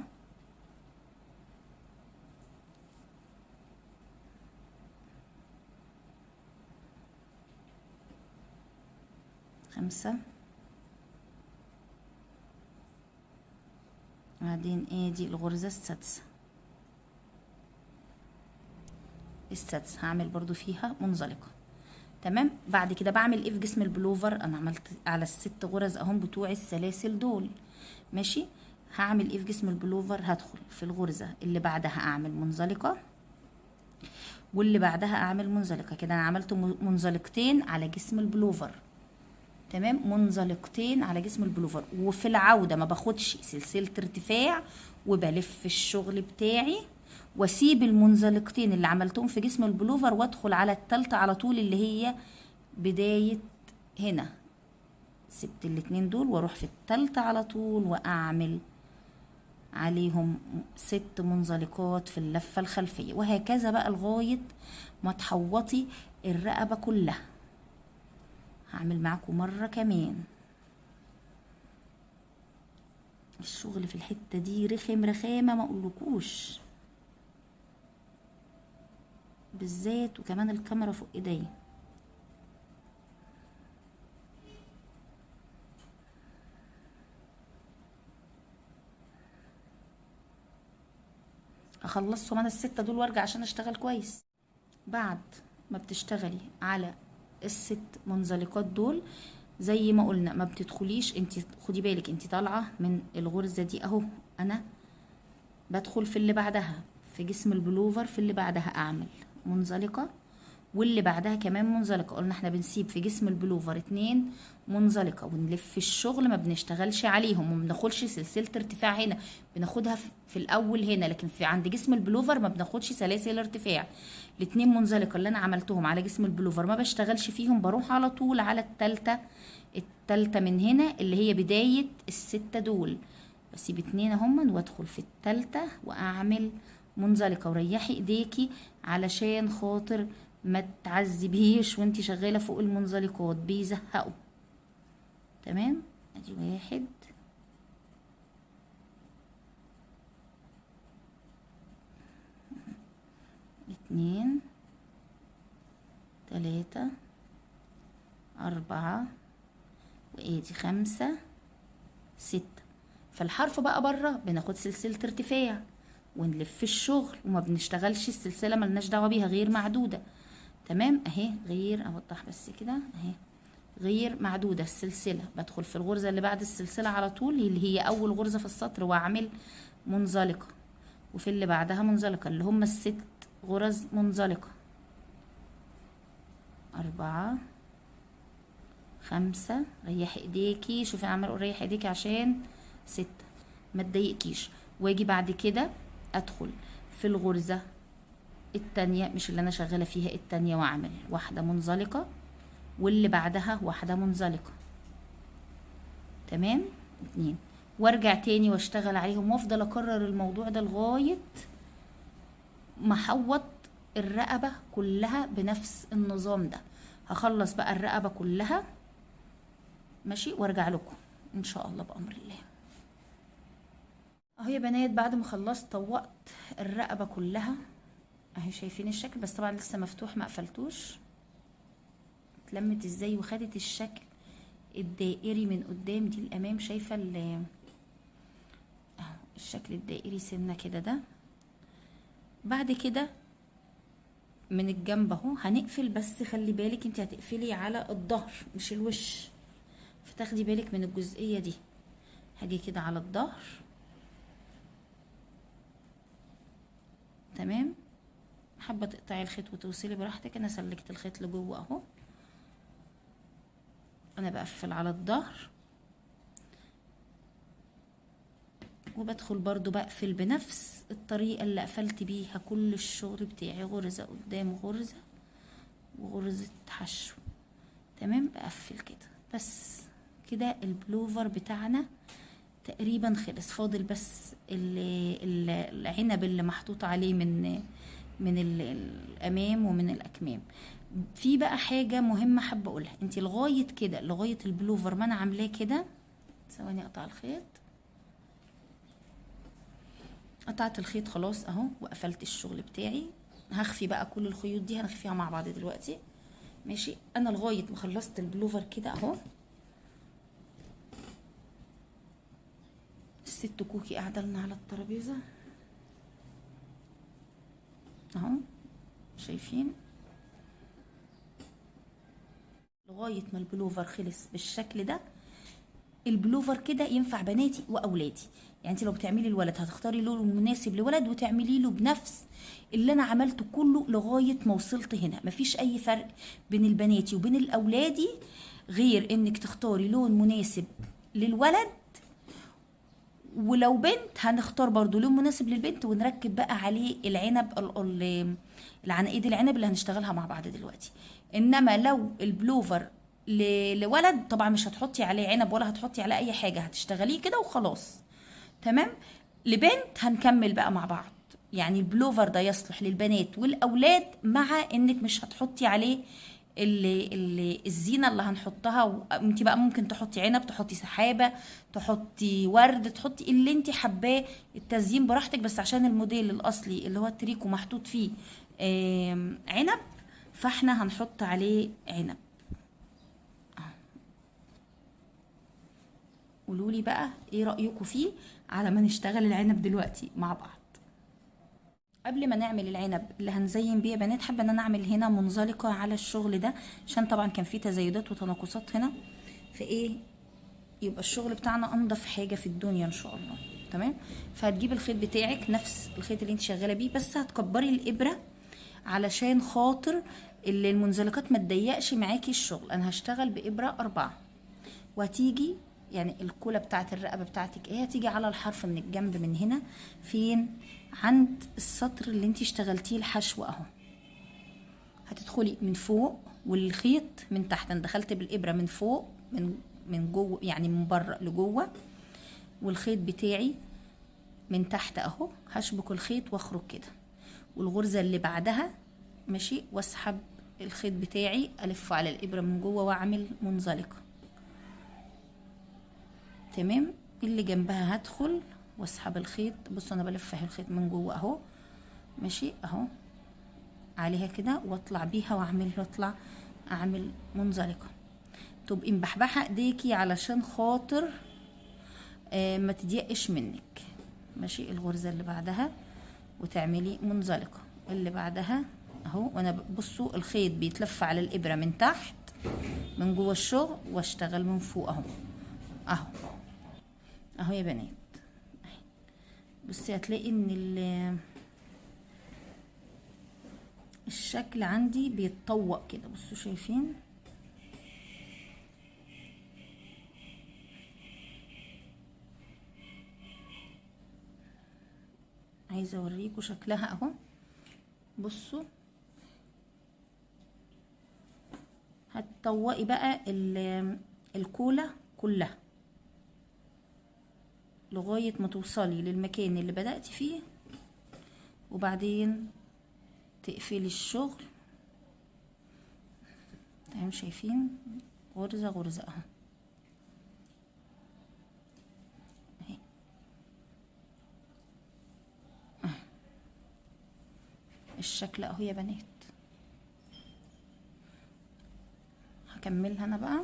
5. بعدين ادي الغرزة السادسة، هعمل برضو فيها منزلقة. تمام. بعد كده بعمل ايه في جسم البلوفر؟ انا عملت على ال6 غرز اهم بتوع السلاسل دول. ماشي. هعمل ايه في جسم البلوفر؟ هدخل في الغرزة اللي بعدها اعمل منزلقة، واللي بعدها اعمل منزلقة. كده انا عملت منزلقتين على جسم البلوفر. تمام. منزلقتين على جسم البلوفر. وفي العودة ما باخدش سلسلة ارتفاع، وبلف الشغل بتاعي واسيب المنزلقتين اللي عملتهم في جسم البلوفر وادخل على التالتة على طول، اللي هي بداية هنا. سبت الاتنين دول واروح في التالتة على طول واعمل عليهم 6 منزلقات في اللفة الخلفية، وهكذا بقى لغاية ما تحوطي الرقبة كلها. هعمل معاكم مرة كمان. الشغل في الحتة دي رخم رخامة ما اقولكوش، بالذات وكمان الكاميرا فوق ايديا. اخلصهم انا ال6 دول وارجع عشان اشتغل كويس. بعد ما بتشتغلي على ال6 منزلقات دول زي ما قلنا ما بتدخليش انت، خدي بالك انت طالعه من الغرزه دي اهو، انا بدخل في اللي بعدها في جسم البلوفر، في اللي بعدها اعمل منزلقه واللي بعدها كمان منزلقه. قلنا احنا بنسيب في جسم البلوفر 2 منزلقه ونلف الشغل، ما بنشتغلش عليهم وما بناخدش سلسله ارتفاع هنا، بناخدها في الاول هنا، لكن في عند جسم البلوفر ما بناخدش سلاسل ارتفاع. ال2 منزلقه اللي انا عملتهم على جسم البلوفر ما بشتغلش فيهم، بروح على طول على التالتة من هنا اللي هي بدايه ال6 دول. بسيب 2 اهم وادخل في التالتة واعمل منزلقه. وريحي ايديكي علشان خاطر ما تعذبيش وانتي شغاله فوق المنزلقات، بيزهقوا. تمام. ادي 1 2 3 4 وادي 5 6. فالحرف بقى بره بناخد سلسله ارتفاع ونلف الشغل وما بنشتغلش السلسله، ملناش دعوه بيها، غير معدوده. تمام. اهي غير، اوضح بس كده، اهي غير معدوده السلسله. بدخل في الغرزه اللي بعد السلسله على طول اللي هي اول غرزه في السطر واعمل منزلقه، وفي اللي بعدها منزلقه اللي هم ال6 غرز منزلقه. 4 5. ريحي ايديكي، شوفي انا عماله اقول ريحي ايديكي عشان 6 ما تضايقكيش. واجي بعد كده ادخل في الغرزه التانية، مش اللي انا شغاله فيها، التانية، واعمل 1 منزلقه واللي بعدها 1 منزلقه. تمام. 2. وارجع تاني واشتغل عليهم وافضل اكرر الموضوع ده لغايه ما احوط الرقبه كلها بنفس النظام ده. هخلص بقى الرقبه كلها ماشي وارجع لكم ان شاء الله بامر الله. اهو يا بنات بعد ما خلصت طوقت الرقبه كلها اهي، شايفين الشكل؟ بس طبعا لسه مفتوح ما قفلتوش. اتلمت ازاي وخدت الشكل الدائري من قدام دي الامام. شايفه اهو الشكل الدائري سنه كده ده. بعد كده من الجنب اهو هنقفل، بس خلي بالك انت هتقفلي على الظهر مش الوش، فتاخدي بالك من الجزئيه دي. هاجي كده على الظهر. تمام. حابه تقطعي الخيط وتوصلي براحتك، انا سلكت الخيط لجوه اهو. انا بقفل على الظهر وبدخل برضو بقفل بنفس الطريقه اللي قفلت بيها كل الشغل بتاعي، غرزه قدام غرزه وغرزه حشو. تمام. بقفل كده بس. كده البلوفر بتاعنا تقريبا خلص. فاضل بس العنب اللي محطوط عليه من الامام ومن الاكمام. في بقى حاجه مهمه حابه اقولها. انت لغايه كده، لغايه البلوفر ما انا عاملاه كده، ثواني اقطع الخيط. قطعت الخيط خلاص اهو، وقفلت الشغل بتاعي. هخفي بقى كل الخيوط دي، هنخفيها مع بعض دلوقتي. ماشي. انا لغايه ما خلصت البلوفر كده اهو. الست كوكي قاعده لنا على الترابيزه اهو، شايفين؟ لغايه ما البلوفر خلص بالشكل ده. البلوفر كده ينفع بناتي واولادي. يعني انت لو بتعملي الولد هتختاري لون مناسب لولد وتعملي له بنفس اللي انا عملته كله لغايه ما وصلت هنا. مفيش اي فرق بين البناتي وبين الاولادي غير انك تختاري لون مناسب للولد، ولو بنت هنختار برضو لون مناسب للبنت ونركب بقى عليه العنب العناقيد العنب اللي هنشتغلها مع بعض دلوقتي. انما لو البلوفر لولد طبعا مش هتحطي عليه عنب ولا هتحطي عليه اي حاجه، هتشتغليه كده وخلاص. تمام. لبنت هنكمل بقى مع بعض. يعني البلوفر ده يصلح للبنات والاولاد، مع انك مش هتحطي عليه الزينه اللي هنحطها. انت بقى ممكن تحطي عنب، تحطي سحابه، تحطي ورد، تحطي اللي انت حباه، التزيين براحتك. بس عشان الموديل الاصلي اللي هو التريكو محطوط فيه عنب، فاحنا هنحط عليه عنب. قولوا لي بقى ايه رايكم فيه على ما نشتغل العنب دلوقتي مع بعض. قبل ما نعمل العنب اللي هنزين بيه يا بنات، حابه ان انا اعمل هنا منزلقه على الشغل ده، عشان طبعا كان فيه تزايدات وتناقصات هنا، فايه يبقى الشغل بتاعنا انضف حاجه في الدنيا ان شاء الله. تمام. فهتجيب الخيط بتاعك نفس الخيط اللي انت شغاله بيه، بس هتكبري الابره علشان خاطر اللي المنزلقات ما تضيقش معاكي الشغل. انا هشتغل بابره 4، وهتيجي يعني الكوله بتاعت الرقبه بتاعتك ايه، هتيجي على الحرف من الجنب من هنا، فين؟ عند السطر اللي انت اشتغلتيه الحشو اهو. هتدخلي من فوق والخيط من تحت. انا دخلت بالابره من فوق، من جوه، يعني من بره لجوه، والخيط بتاعي من تحت اهو. هشبك الخيط واخرج كده، والغرزه اللي بعدها ماشي، واسحب الخيط بتاعي الفه على الابره من جوه واعمل منزلقه. تمام. اللي جنبها هدخل واسحب الخيط. بصوا انا بلف الخيط من جوه اهو، ماشي اهو عليها كده، واطلع بيها واطلع اعمل منزلقه. تبقي مبحبحه ايديكي علشان خاطر ما تضيقش منك. ماشي. الغرزه اللي بعدها وتعملي منزلقه اللي بعدها اهو. وانا بصوا الخيط بيتلف على الابره من تحت من جوه الشغل، واشتغل من فوق اهو اهو اهو يا بنات. بصي هتلاقي ان الشكل عندي بيتطوق كده. بصوا شايفين؟ عايزه اوريكم شكلها اهو. بصوا هتطوقي بقى الكوله كلها لغايه ما توصلي للمكان اللي بدأتي فيه، وبعدين تقفلي الشغل. تمام. شايفين؟ غرزه غرزه اهو اهي. الشكل اهو يا بنات. هكملها انا بقى.